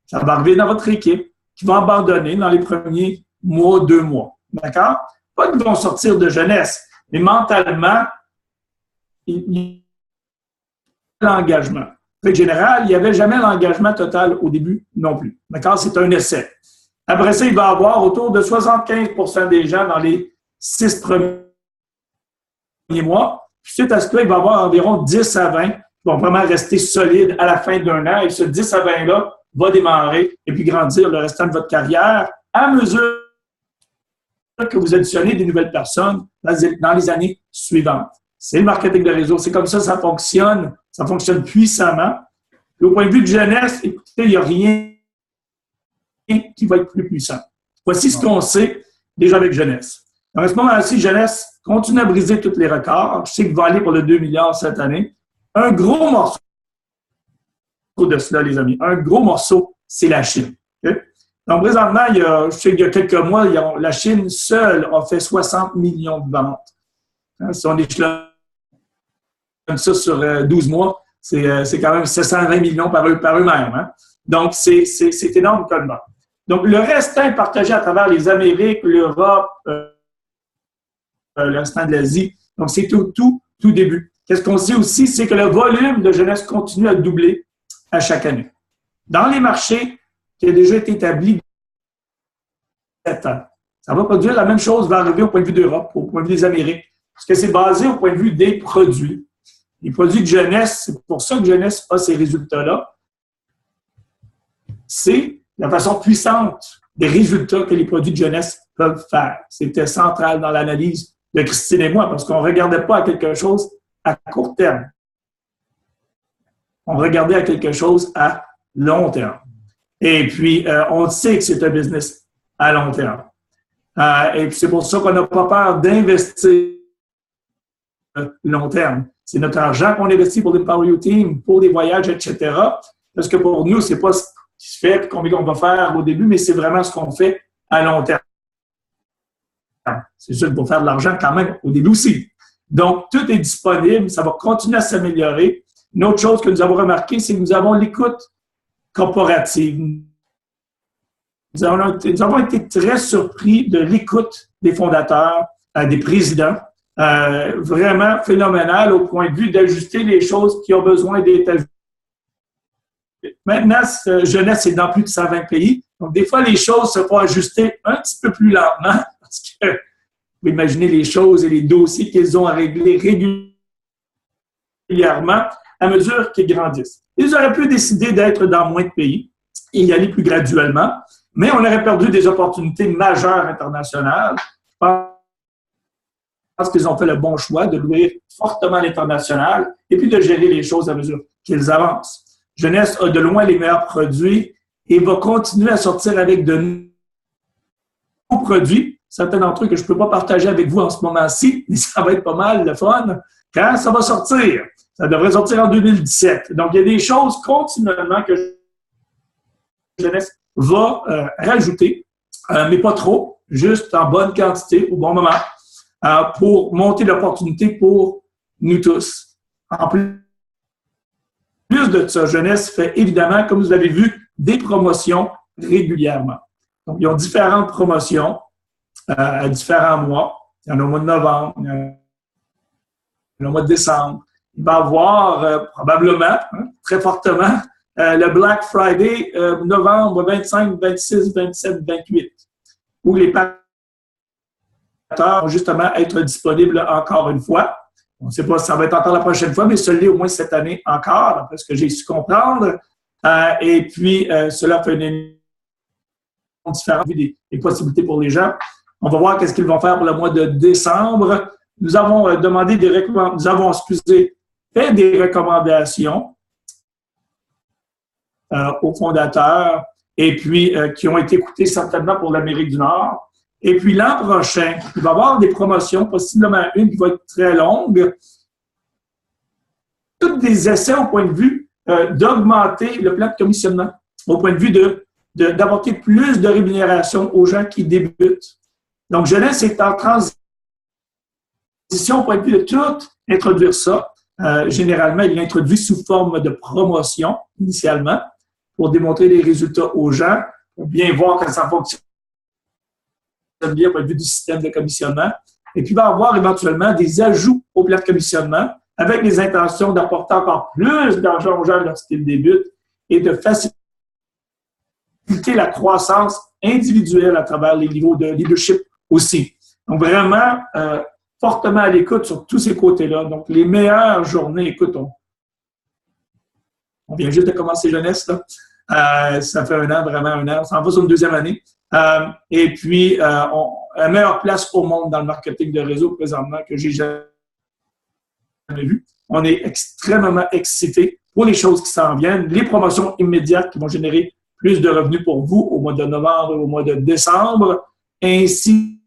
ça va arriver dans votre équipe, qui vont abandonner dans les premiers mois, 2 mois. D'accord? Pas qu'ils vont sortir de jeunesse, mais mentalement, il y a l'engagement. En général, il n'y avait jamais l'engagement total au début non plus. D'accord? C'est un essai. Après ça, il va y avoir autour de 75% des gens dans les 6 premiers mois. Puis suite à ce là, il va y avoir environ 10 à 20 vont vraiment rester solides à la fin d'un an. Et ce 10 à 20-là va démarrer et puis grandir le restant de votre carrière à mesure que vous additionnez des nouvelles personnes dans les années suivantes. C'est le marketing de réseau. C'est comme ça que ça fonctionne. Ça fonctionne puissamment. Et au point de vue de jeunesse, écoutez, il n'y a rien qui va être plus puissant. Voici ce qu'on sait déjà avec jeunesse. À ce moment-ci, jeunesse continue à briser tous les records. Je sais qu'il va aller pour le 2 milliards cette année. Un gros morceau de cela, les amis, un gros morceau, c'est la Chine. Okay? Donc, présentement, je sais qu'il y a quelques mois, la Chine seule a fait 60 millions de ventes. Hein, si on échelonne ça sur 12 mois, c'est quand même 720 millions par eux-mêmes. Hein? Donc, c'est énorme comme vente. Donc, le restant est partagé à travers les Amériques, l'Europe, le restant de l'Asie. Donc, c'est tout début. Qu'est-ce qu'on sait aussi, c'est que le volume de jeunesse continue à doubler à chaque année. Dans les marchés qui ont déjà été établis 7 ans, ça va produire la même chose, va arriver au point de vue d'Europe, au point de vue des Amériques, parce que c'est basé au point de vue des produits. Les produits de jeunesse, c'est pour ça que jeunesse a ces résultats-là. C'est la façon puissante des résultats que les produits de jeunesse peuvent faire. C'était central dans l'analyse de Christine et moi, parce qu'on ne regardait pas à quelque chose à court terme. On regardait à quelque chose à long terme. Et puis, on sait que c'est un business à long terme. Et puis, c'est pour ça qu'on n'a pas peur d'investir long terme. C'est notre argent qu'on investit pour l'Empower You Team, pour des voyages, etc. Parce que pour nous, c'est pas ce qui se fait, combien on va faire au début, mais c'est vraiment ce qu'on fait à long terme. C'est sûr qu'il faut faire de l'argent quand même au début aussi. Donc, tout est disponible, ça va continuer à s'améliorer. Une autre chose que nous avons remarqué, c'est que nous avons l'écoute corporative. Nous avons été très surpris de l'écoute des fondateurs, des présidents, vraiment phénoménal au point de vue d'ajuster les choses qui ont besoin d'être ajustées. Maintenant, jeunesse est dans plus de 120 pays. Donc, des fois, les choses se font ajuster un petit peu plus lentement parce que vous imaginez les choses et les dossiers qu'ils ont à régler régulièrement à mesure qu'ils grandissent. Ils auraient pu décider d'être dans moins de pays et y aller plus graduellement, mais on aurait perdu des opportunités majeures internationales. Je pense qu'ils ont fait le bon choix de louer fortement l'international et puis de gérer les choses à mesure qu'ils avancent. Jeunesse a de loin les meilleurs produits et va continuer à sortir avec de nouveaux produits. Certains d'entre eux que je ne peux pas partager avec vous en ce moment-ci, mais ça va être pas mal le fun quand ça va sortir. Ça devrait sortir en 2017. Donc, il y a des choses continuellement que Jeunesse va rajouter, mais pas trop, juste en bonne quantité, au bon moment, pour monter l'opportunité pour nous tous. En plus de ça, Jeunesse fait évidemment, comme vous l'avez vu, des promotions régulièrement. Donc, ils ont différentes promotions à différents mois. Il y en a au mois de novembre, il y en a au mois de décembre. Il va y avoir probablement, très fortement, le Black Friday, novembre 25, 26, 27, 28, où les partenaires vont justement être disponibles encore une fois. On ne sait pas si ça va être encore la prochaine fois, mais celui au moins cette année encore, d'après ce que j'ai su comprendre. Et puis, cela fait une différence des possibilités pour les gens. On va voir qu'est-ce qu'ils vont faire pour le mois de décembre. Nous avons demandé fait des recommandations aux fondateurs et puis qui ont été écoutées certainement pour l'Amérique du Nord. Et puis l'an prochain, il va y avoir des promotions, possiblement une qui va être très longue. Tous des essais au point de vue d'augmenter le plan de commissionnement, au point de vue d'apporter plus de rémunération aux gens qui débutent. Donc, Jeunesse est en transition au point de vue de tout introduire ça. Généralement, il l'introduit sous forme de promotion initialement pour démontrer les résultats aux gens, pour bien voir que ça fonctionne bien au point de vue du système de commissionnement. Et puis, il va y avoir éventuellement des ajouts au plan de commissionnement avec les intentions d'apporter encore plus d'argent aux gens lorsqu'ils débutent et de faciliter la croissance individuelle à travers les niveaux de leadership aussi. Donc, vraiment, fortement à l'écoute sur tous ces côtés-là. Donc, les meilleures journées, écoute, on vient juste de commencer Jeunesse, là. Ça fait vraiment un an. On s'en va sur une deuxième année. Et puis, la meilleure place au monde dans le marketing de réseau présentement que j'ai jamais vu. On est extrêmement excités pour les choses qui s'en viennent, les promotions immédiates qui vont générer plus de revenus pour vous au mois de novembre et au mois de décembre, ainsi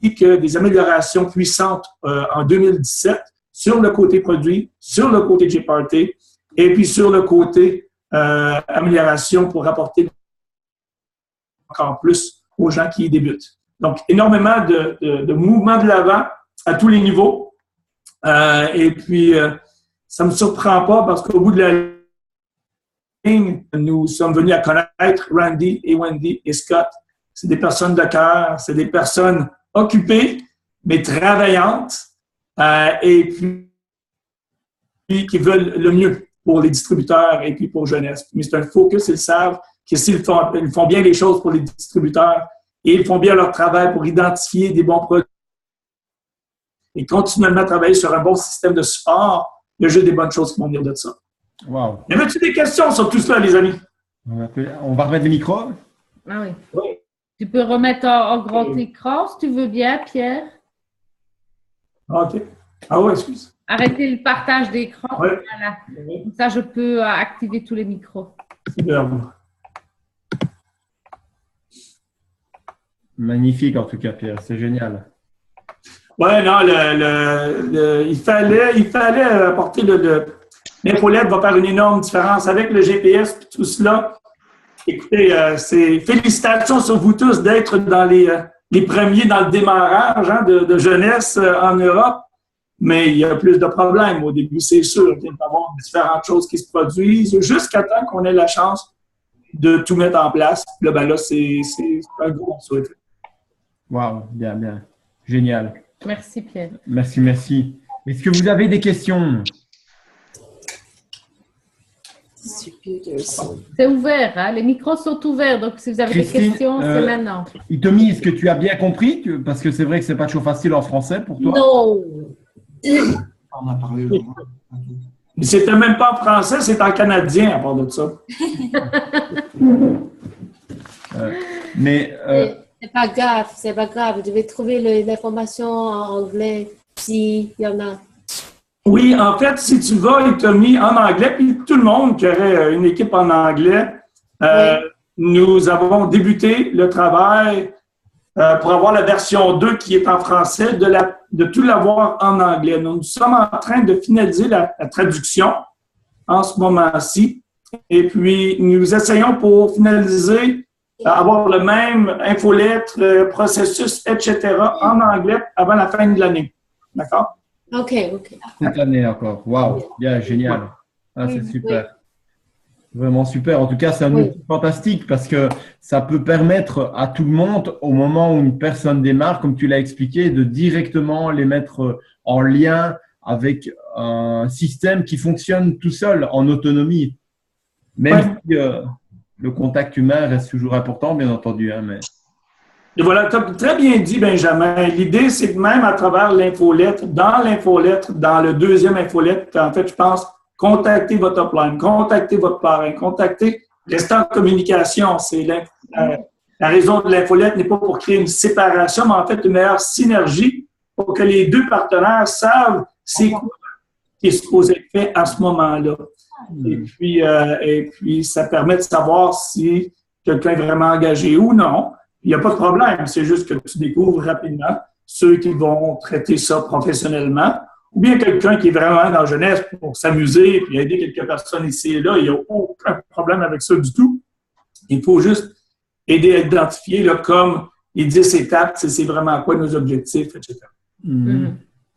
que des améliorations puissantes en 2017 sur le côté produit, sur le côté J-Party et puis sur le côté amélioration pour apporter encore plus aux gens qui débutent. Donc, énormément de mouvements de l'avant à tous les niveaux. Et puis, ça ne me surprend pas parce qu'au bout de la ligne, nous sommes venus à connaître Randy et Wendy et Scott. C'est des personnes de cœur, c'est des personnes occupées, mais travaillantes, et puis qui veulent le mieux pour les distributeurs et puis pour jeunesse. Mais c'est un focus, ils savent que s'ils font bien les choses pour les distributeurs et ils font bien leur travail pour identifier des bons produits et continuellement travailler sur un bon système de support, il y a juste des bonnes choses qui vont venir de ça. Wow. Y avait-tu des questions sur tout cela, les amis? On va remettre les micros. Ah oui. Oui. Tu peux remettre en grand écran si tu veux bien, Pierre. OK. Ah oui, excuse. Arrêtez le partage d'écran. Oui. Voilà. Comme ça, je peux activer tous les micros. Superbe. Magnifique en tout cas, Pierre. C'est génial. Oui, non, il fallait apporter l'infolette va faire une énorme différence avec le GPS et tout cela. Écoutez, félicitations sur vous tous d'être dans les premiers dans le démarrage de jeunesse en Europe. Mais il y a plus de problèmes au début, c'est sûr. Il va y avoir différentes choses qui se produisent jusqu'à temps qu'on ait la chance de tout mettre en place. Là, c'est un gros souhait. Wow, bien, bien. Génial. Merci, Pierre. Merci, merci. Est-ce que vous avez des questions? C'est ouvert, hein? Les micros sont ouverts, donc si vous avez Christine, des questions, c'est maintenant. Itomi, est-ce que tu as bien compris? Parce que c'est vrai que c'est pas toujours facile en français pour toi. Non. On a parlé. Mais c'était même pas en français, c'est en canadien à part de ça. C'est pas grave, c'est pas grave. Vous devez trouver l'information en anglais s'il y en a. Oui, en fait, si tu vas, Itomi, en anglais, puis tout le monde qui aurait une équipe en anglais, nous avons débuté le travail pour avoir la version 2 qui est en français, de tout l'avoir en anglais. Nous sommes en train de finaliser la traduction en ce moment-ci. Et puis, nous essayons pour finaliser, avoir le même infolettre, processus, etc. en anglais avant la fin de l'année. D'accord? OK. Cette année encore. Wow, bien, génial. Ah, c'est super. Vraiment super. En tout cas, c'est un outil fantastique parce que ça peut permettre à tout le monde, au moment où une personne démarre, comme tu l'as expliqué, de directement les mettre en lien avec un système qui fonctionne tout seul, en autonomie. Même si le contact humain reste toujours important, bien entendu. Mais... Et voilà, tu as très bien dit, Benjamin. L'idée, c'est que même à travers l'infolettre, dans le deuxième infolettre, en fait, je pense, contactez votre upline, contactez votre parrain, restez en communication. C'est la raison de l'infolette n'est pas pour créer une séparation, mais en fait une meilleure synergie pour que les deux partenaires savent c'est quoi qui est supposé être fait à ce moment-là. Et puis, ça permet de savoir si quelqu'un est vraiment engagé ou non. Il n'y a pas de problème, c'est juste que tu découvres rapidement ceux qui vont traiter ça professionnellement, ou bien quelqu'un qui est vraiment dans la jeunesse pour s'amuser et aider quelques personnes ici et là. Il n'y a aucun problème avec ça du tout. Il faut juste aider à identifier là, comme les 10 étapes, c'est vraiment quoi nos objectifs, etc.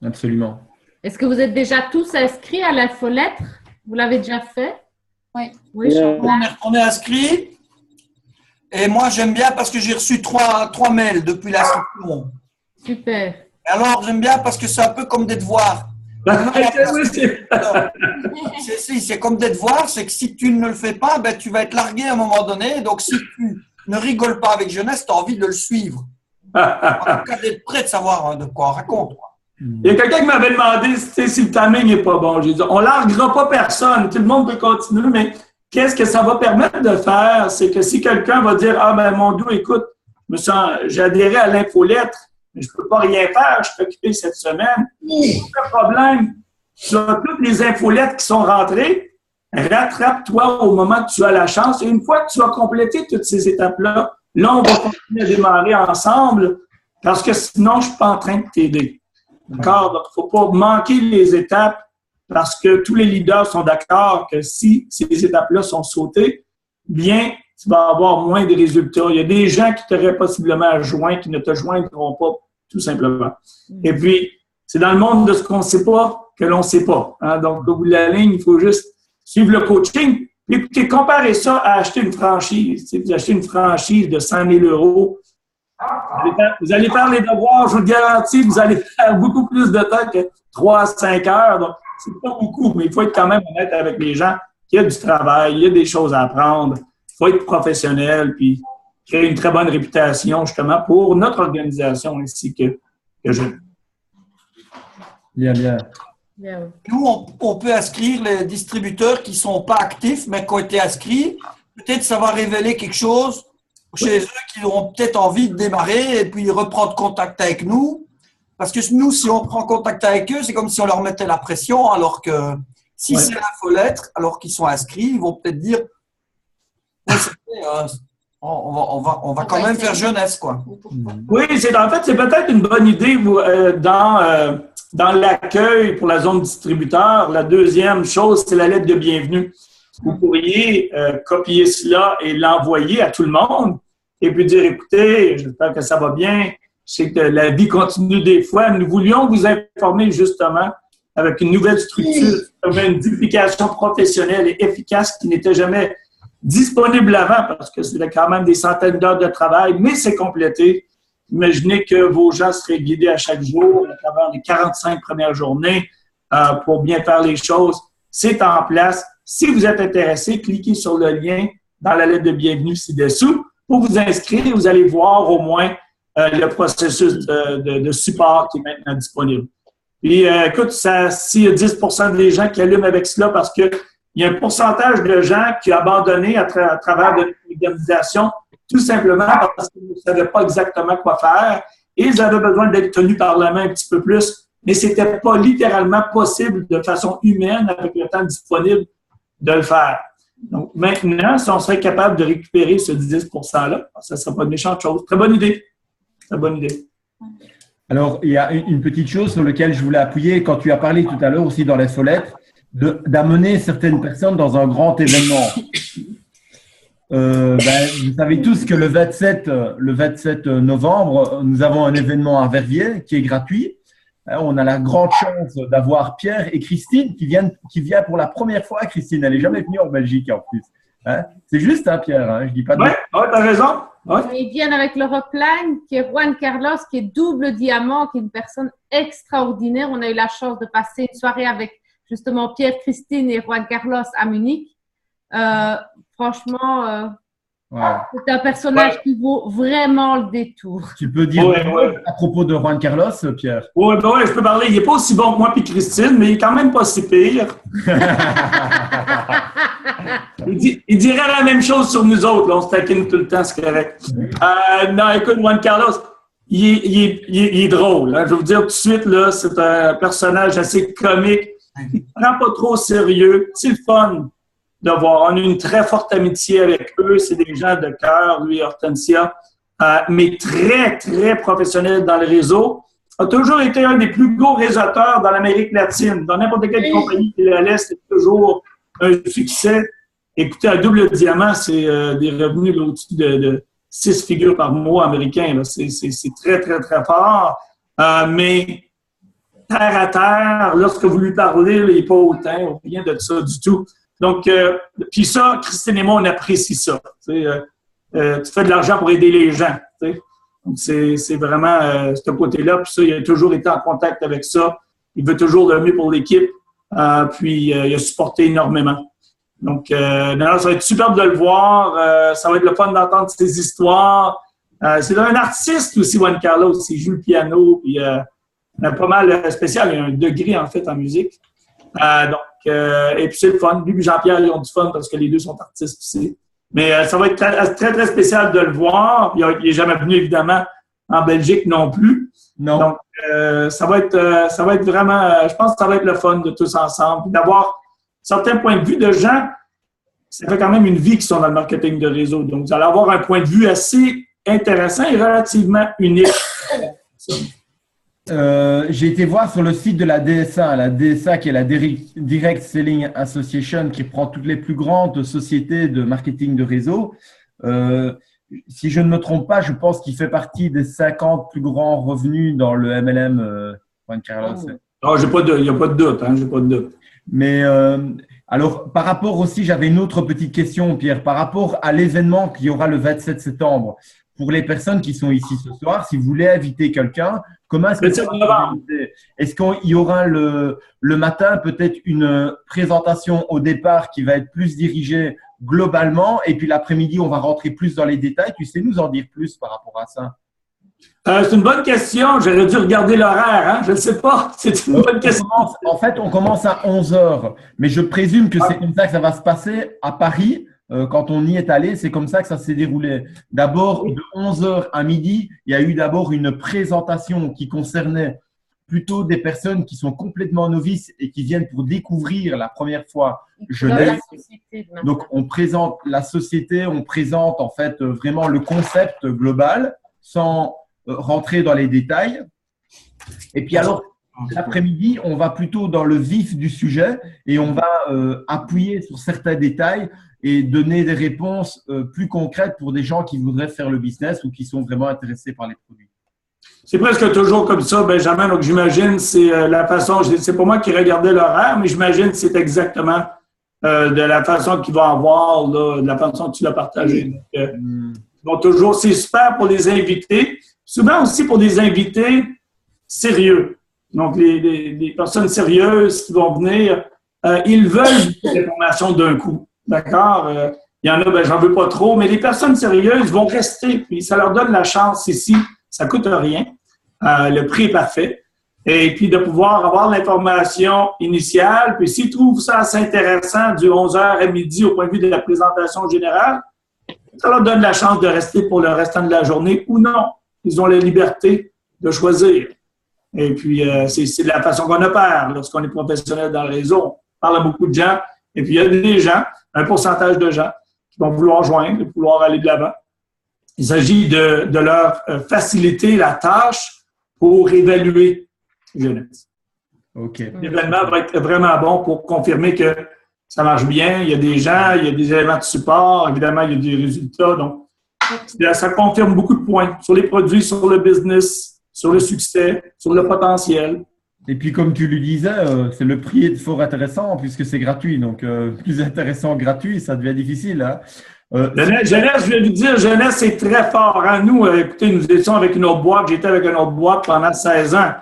Absolument. Est-ce que vous êtes déjà tous inscrits à l'infolettre? Vous l'avez déjà fait? Oui. On est inscrits. Et moi, j'aime bien parce que j'ai reçu trois mails depuis l'inscription. Super. Alors, j'aime bien parce que c'est un peu comme des devoirs. C'est comme des devoirs, c'est que si tu ne le fais pas, ben, tu vas être largué à un moment donné. Donc, si tu ne rigoles pas avec jeunesse, tu as envie de le suivre. En tout cas, d'être prêt de savoir de quoi on raconte. Il y a quelqu'un qui m'avait demandé si le timing n'est pas bon. J'ai dit, on ne larguera pas personne. Tout le monde peut continuer, mais qu'est-ce que ça va permettre de faire? C'est que si quelqu'un va dire, ah ben mon doux, écoute, j'ai adhéré à l'infolettre, mais je ne peux pas rien faire, je suis occupé cette semaine. Aucun problème. Tu as toutes les infolettes qui sont rentrées, rattrape-toi au moment que tu as la chance. Et une fois que tu as complété toutes ces étapes-là, là, on va continuer à démarrer ensemble parce que sinon, je ne suis pas en train de t'aider. D'accord? Donc, il ne faut pas manquer les étapes parce que tous les leaders sont d'accord que si ces étapes-là sont sautées, bien, tu vas avoir moins de résultats. Il y a des gens qui t'auraient possiblement joint, qui ne te joindront pas, tout simplement. Et puis, c'est dans le monde de ce qu'on ne sait pas que l'on ne sait pas. Hein? Donc, au bout de la ligne, il faut juste suivre le coaching. Puis, écoutez, comparez ça à acheter une franchise. Si vous achetez une franchise de 100 000 €, vous allez faire les devoirs, je vous le garantis, vous allez faire beaucoup plus de temps que 3 à 5 heures. Donc, c'est pas beaucoup, mais il faut être quand même honnête avec les gens qu'il y a du travail, il y a des choses à apprendre. Il faut être professionnel, puis créer une très bonne réputation, justement, pour notre organisation ainsi que je. Bien. Nous, on peut inscrire les distributeurs qui ne sont pas actifs, mais qui ont été inscrits. Peut-être ça va révéler quelque chose chez eux qui auront peut-être envie de démarrer et puis reprendre contact avec nous. Parce que nous, si on prend contact avec eux, c'est comme si on leur mettait la pression, alors que si c'est l'infolettre, alors qu'ils sont inscrits, ils vont peut-être dire on va quand même faire jeunesse, quoi. Oui, en fait, c'est peut-être une bonne idée dans l'accueil pour la zone distributeur. La deuxième chose, c'est la lettre de bienvenue. Vous pourriez copier cela et l'envoyer à tout le monde et puis dire, écoutez, j'espère que ça va bien, je sais que la vie continue des fois. Nous voulions vous informer justement avec une nouvelle structure, une duplication professionnelle et efficace qui n'était jamais disponible avant parce que c'était quand même des centaines d'heures de travail, mais c'est complété. Imaginez que vos gens seraient guidés à chaque jour à travers les 45 premières journées pour bien faire les choses. C'est en place. Si vous êtes intéressé, cliquez sur le lien dans la lettre de bienvenue ci-dessous pour vous inscrire. Vous allez voir au moins le processus de support qui est maintenant disponible. Puis, écoute, s'il y a 10 % des gens qui allument avec cela parce qu'il y a un pourcentage de gens qui ont abandonné à travers de l'organisation tout simplement parce qu'ils ne savaient pas exactement quoi faire et ils avaient besoin d'être tenus par la main un petit peu plus, mais ce n'était pas littéralement possible de façon humaine avec le temps disponible de le faire. Donc, maintenant, si on serait capable de récupérer ce 10 %-là, ça ne serait pas une méchante chose. Très bonne idée. Très bonne idée. Alors, il y a une petite chose sur laquelle je voulais appuyer quand tu as parlé tout à l'heure aussi dans l'infolettre, d'amener certaines personnes dans un grand événement. Vous savez tous que le 27 novembre, nous avons un événement à Verviers qui est gratuit. On a la grande chance d'avoir Pierre et Christine qui vient pour la première fois. Christine, elle n'est jamais venue en Belgique en plus. C'est juste, Pierre, je dis pas de… Oui, tu as raison. Ouais. Ils viennent avec leur upline, qui est Juan Carlos, qui est double diamant, qui est une personne extraordinaire. On a eu la chance de passer une soirée avec justement Pierre, Christine et Juan Carlos à Munich. Franchement, c'est un personnage qui vaut vraiment le détour. Tu peux dire à propos de Juan Carlos, Pierre? Oui, je peux parler. Il n'est pas aussi bon que moi et Christine, mais il n'est quand même pas si pire. Il dirait la même chose sur nous autres. Là, on se taquine tout le temps, c'est correct. Non, écoute, Juan Carlos, il est drôle. Hein. Je vais vous dire tout de suite, là, c'est un personnage assez comique. Il ne prend pas trop au sérieux. C'est le fun de voir. On a une très forte amitié avec eux. C'est des gens de cœur, lui et Hortensia, mais très, très professionnels dans le réseau. A toujours été un des plus gros réseauteurs dans l'Amérique latine. Dans n'importe quelle compagnie qui le laisse, c'est toujours un succès. Écoutez, un double diamant, c'est des revenus au-dessus de 6 figures par mois américains. C'est très, très, très fort. Mais terre à terre, lorsque vous lui parlez, il n'est pas autant, rien de ça du tout. Donc, puis ça, Christine et moi, on apprécie ça. Tu fais de l'argent pour aider les gens. T'sais. Donc, c'est vraiment ce côté-là. Puis ça, il a toujours été en contact avec ça. Il veut toujours le mieux pour l'équipe. Puis, il a supporté énormément. Donc, ça va être superbe de le voir. Ça va être le fun d'entendre ses histoires. C'est un artiste aussi, Juan Carlos. Il joue le piano. Puis, pas mal spécial. Il y a un degré, en fait, en musique. Et puis, c'est le fun. Lui et Jean-Pierre, ils ont du fun parce que les deux sont artistes aussi. Mais ça va être très, très, très spécial de le voir. Il n'est jamais venu, évidemment, en Belgique non plus. Non. Donc, ça va être vraiment… je pense que ça va être le fun de tous ensemble. Puis d'avoir certains points de vue de gens, ça fait quand même une vie qui sont dans le marketing de réseau. Donc, vous allez avoir un point de vue assez intéressant et relativement unique. J'ai été voir sur le site de la DSA qui est la Direct Selling Association, qui prend toutes les plus grandes sociétés de marketing de réseau. Si je ne me trompe pas, je pense qu'il fait partie des 50 plus grands revenus dans le MLM, Juan Carlos. Non, il n'y a pas de doute, hein, j'ai pas de doute. Mais alors, par rapport aussi, j'avais une autre petite question, Pierre, par rapport à l'événement qu'il y aura le 27 septembre. Pour les personnes qui sont ici ce soir, si vous voulez inviter quelqu'un, comment est-ce que ça va s'organiser? Est-ce qu'il y aura le matin peut-être une présentation au départ qui va être plus dirigée globalement et puis l'après-midi, on va rentrer plus dans les détails? Tu sais nous en dire plus par rapport à ça? C'est une bonne question. J'aurais dû regarder l'horaire. Hein? Je ne sais pas. C'est une bonne question. On commence à 11 heures, mais je présume que c'est comme ça que ça va se passer à Paris. Quand on y est allé, c'est comme ça que ça s'est déroulé. D'abord, de 11 heures à midi, il y a eu d'abord une présentation qui concernait plutôt des personnes qui sont complètement novices et qui viennent pour découvrir la première fois Genèse. Donc, on présente la société, on présente en fait vraiment le concept global sans rentrer dans les détails. Et puis alors, l'après-midi, on va plutôt dans le vif du sujet et on va appuyer sur certains détails et donner des réponses plus concrètes pour des gens qui voudraient faire le business ou qui sont vraiment intéressés par les produits. C'est presque toujours comme ça, Benjamin. Donc, j'imagine, c'est la façon, c'est pas moi qui regardais l'horaire, mais j'imagine que c'est exactement de la façon qu'ils vont avoir, là, de la façon que tu l'as partagé. Donc, toujours, c'est super pour les invités. Souvent aussi pour des invités sérieux. Donc, les personnes sérieuses qui vont venir, ils veulent des informations d'un coup. D'accord? Il y en a, j'en veux pas trop, mais les personnes sérieuses vont rester, puis ça leur donne la chance ici. Ça coûte rien. Le prix est parfait. Et puis de pouvoir avoir l'information initiale, puis s'ils trouvent ça assez intéressant du 11h à midi au point de vue de la présentation générale, ça leur donne la chance de rester pour le restant de la journée ou non. Ils ont la liberté de choisir. Et puis, c'est de la façon qu'on opère lorsqu'on est professionnel dans le réseau. On parle à beaucoup de gens. Et puis, il y a des gens, un pourcentage de gens qui vont vouloir joindre, de vouloir aller de l'avant. Il s'agit de leur faciliter la tâche pour évaluer Genèse. OK. L'événement va être vraiment bon pour confirmer que ça marche bien. Il y a des gens, il y a des éléments de support. Évidemment, il y a des résultats. Donc, ça confirme beaucoup de points sur les produits, sur le business, sur le succès, sur le potentiel. Et puis, comme tu le disais, c'est le prix est fort intéressant puisque c'est gratuit. Donc, plus intéressant gratuit, ça devient difficile. Hein? Genèse, je vais vous dire, Genèse, c'est très fort. Hein? Nous, écoutez, nous étions avec une autre boîte. J'étais avec une autre boîte pendant 16 ans.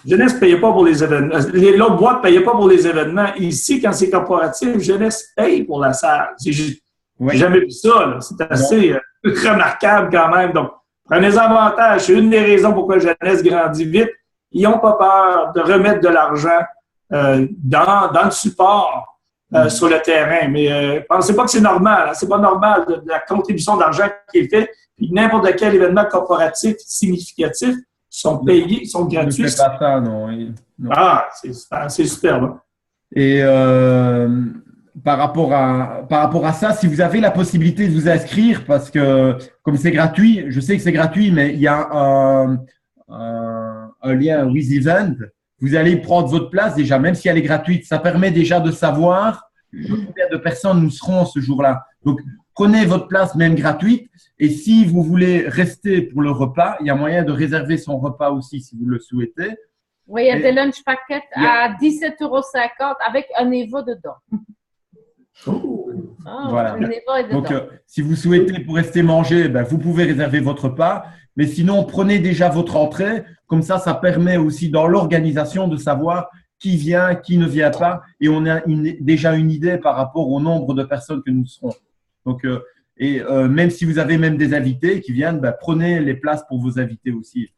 Jeunesse ne payait pas pour les événements. L'autre boîte ne payait pas pour les événements. Ici, quand c'est corporatif, Jeunesse paye pour la salle. J'ai jamais vu ça. C'est assez remarquable quand même. Donc, prenez avantage. C'est une des raisons pourquoi Jeunesse grandit vite. Ils n'ont pas peur de remettre de l'argent dans le support sur le terrain. Mais pensez pas que c'est normal. Hein. C'est pas normal de la contribution d'argent qui est faite. Puis n'importe quel événement corporatif significatif sont payés, sont gratuits. Ne fais pas ça, non. Ah, c'est superbe. Et par rapport à ça, si vous avez la possibilité de vous inscrire, parce que comme c'est gratuit, je sais que c'est gratuit, mais il y a un lien with event. Vous allez prendre votre place déjà, même si elle est gratuite. Ça permet déjà de savoir combien de personnes nous serons ce jour-là. Donc, prenez votre place même gratuite. Et si vous voulez rester pour le repas, il y a moyen de réserver son repas aussi si vous le souhaitez. Oui, il y a des lunch packets à 17,50 € avec un Evo dedans. Voilà. Donc, si vous souhaitez pour rester manger, vous pouvez réserver votre repas. Mais sinon, prenez déjà votre entrée. Comme ça même aussi dans l'organisation de savoir qui vient, qui ne vient pas. Et on a déjà une idée par rapport au nombre de personnes que nous serons. Donc, même si vous avez même des invités qui viennent, prenez les places pour vos invités aussi.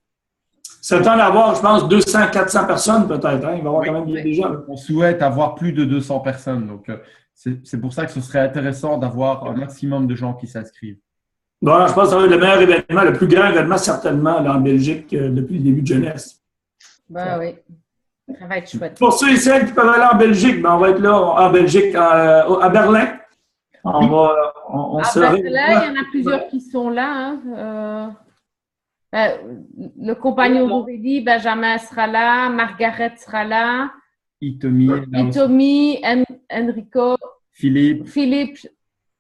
C'est temps d'avoir, je pense, 200, 400 personnes peut-être. Hein? Il va y avoir quand même des gens. On souhaite avoir plus de 200 personnes. Donc, c'est pour ça que ce serait intéressant d'avoir un maximum de gens qui s'inscrivent. Bon, je pense que ça va être le meilleur événement, le plus grand événement certainement là, en Belgique depuis le début de Jeunesse. Oui, ça va être chouette. Pour ceux et celles qui peuvent aller en Belgique, on va être là en Belgique, à Berlin. On Berlin, il y en a plusieurs qui sont là. Hein. Le compagnon d'Aurélie, Benjamin sera là, Margaret sera là, Itomi, Enrico, Philippe.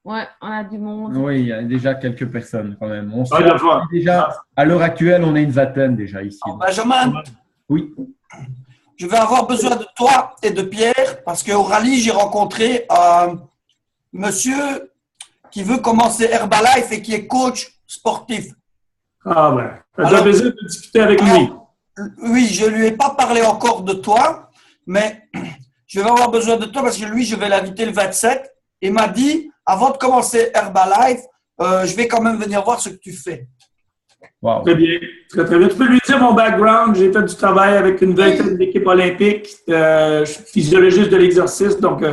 Ouais, on a du monde. Oui, il y a déjà quelques personnes quand même. On Ah, d'accord. déjà, à l'heure actuelle, on est une vingtaine déjà ici. Benjamin, Oui. je vais avoir besoin de toi et de Pierre parce qu'au rallye, j'ai rencontré un monsieur qui veut commencer Herbalife et qui est coach sportif. Ah ben, ça fait Alors- plaisir de discuter avec lui. Oui, je ne lui ai pas parlé encore de toi, mais je vais avoir besoin de toi parce que lui, je vais l'inviter le 27. Il m'a dit, avant de commencer Herbalife, je vais quand même venir voir ce que tu fais. Wow. Très bien, très, très bien. Tu peux lui dire mon background. J'ai fait du travail avec une vingtaine d'équipes olympiques. Je suis physiologiste de l'exercice, donc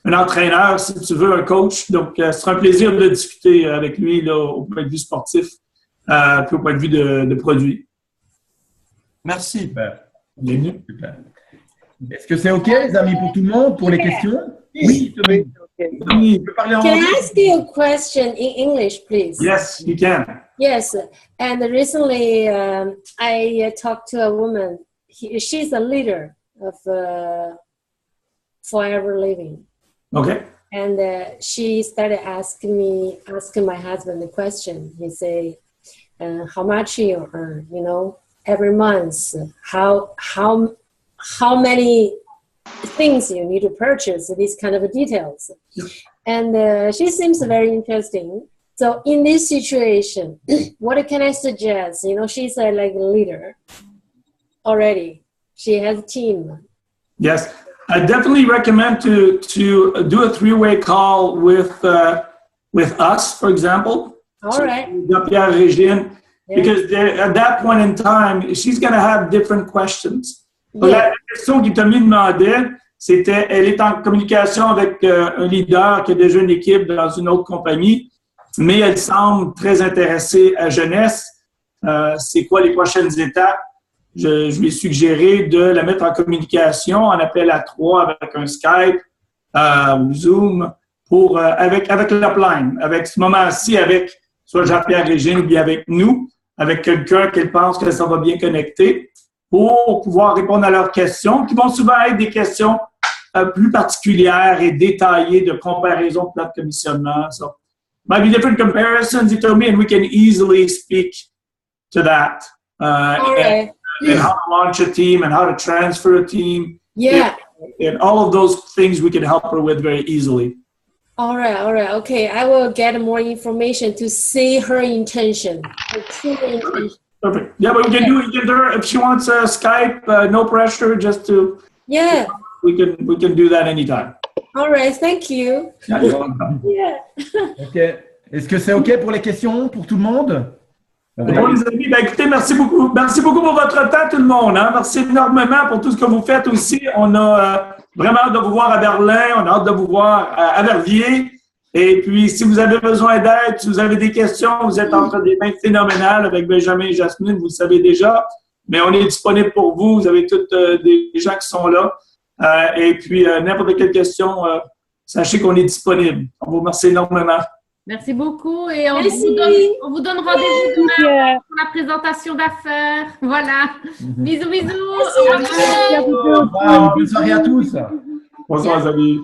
un entraîneur, si tu veux, un coach. Donc, ce sera un plaisir de discuter avec lui là, au point de vue sportif, puis au point de vue de produit. Merci. Super. Bienvenue. Super. Est-ce que c'est OK, les amis, pour tout le monde, pour les questions? Oui, Tommy. Oui. Tu peux parler en Can I anglais? ask you a question in English, please? Yes, you can. Yes, and recently I talked to a woman. She's a leader of Forever Living, Okay. and she started asking my husband the question. He say, "How much you earn? You know, every month. How many things you need to purchase? These kind of details." Yep. And she seems very interesting. So in this situation, what can I suggest? You know, she's like a leader already. She has a team. Yes, I definitely recommend to do a three-way call with us, for example. All right. Pierre Régine, Yeah. because at that point in time, she's going to have different questions. Donc, Yeah. la question qui Tommy demandait, c'était, elle est en communication avec un leader qui a déjà une équipe dans une autre compagnie, mais elle semble très intéressée à jeunesse. C'est quoi les prochaines étapes? Je lui ai suggéré de la mettre en communication, en appel à 3 avec un Skype ou Zoom, avec l'upline, avec ce moment-ci, avec soit Jean-Pierre Régine ou bien avec nous, avec quelqu'un qu'elle pense que ça va bien connecter, pour pouvoir répondre à leurs questions, qui vont souvent être des questions plus particulières et détaillées de comparaison de plans de commissionnement. So, might be different comparisons, he told me, and we can easily speak to that. All right. And how to launch a team and how to transfer a team. Yeah. And all of those things we can help her with very easily. All right. All right. Okay. I will get more information to see her intention. Her true intention. Perfect. Yeah, but we can do her if she wants a Skype, no pressure, just to Yeah. we can do that anytime. All right. Thank you. Yeah, you're welcome. Yeah. OK. Est-ce que c'est OK pour les questions, pour tout le monde? Bon, les amis, ben, écoutez, merci beaucoup. Merci beaucoup pour votre temps, tout le monde. Hein. Merci énormément pour tout ce que vous faites aussi. On a vraiment hâte de vous voir à Berlin. On a hâte de vous voir à Verviers. Et puis, si vous avez besoin d'aide, si vous avez des questions, vous êtes entre des mains phénoménales avec Benjamin et Jasmine, vous le savez déjà. Mais on est disponible pour vous. Vous avez tous des gens qui sont là. Et puis, n'importe quelle question, sachez qu'on est disponible. On vous remercie énormément. Merci beaucoup et on Merci. vous donne rendez-vous demain pour la présentation d'affaires. Voilà. Bisous, bisous. Au revoir. Au revoir. Bonne soirée à tous. Bonsoir, les amis.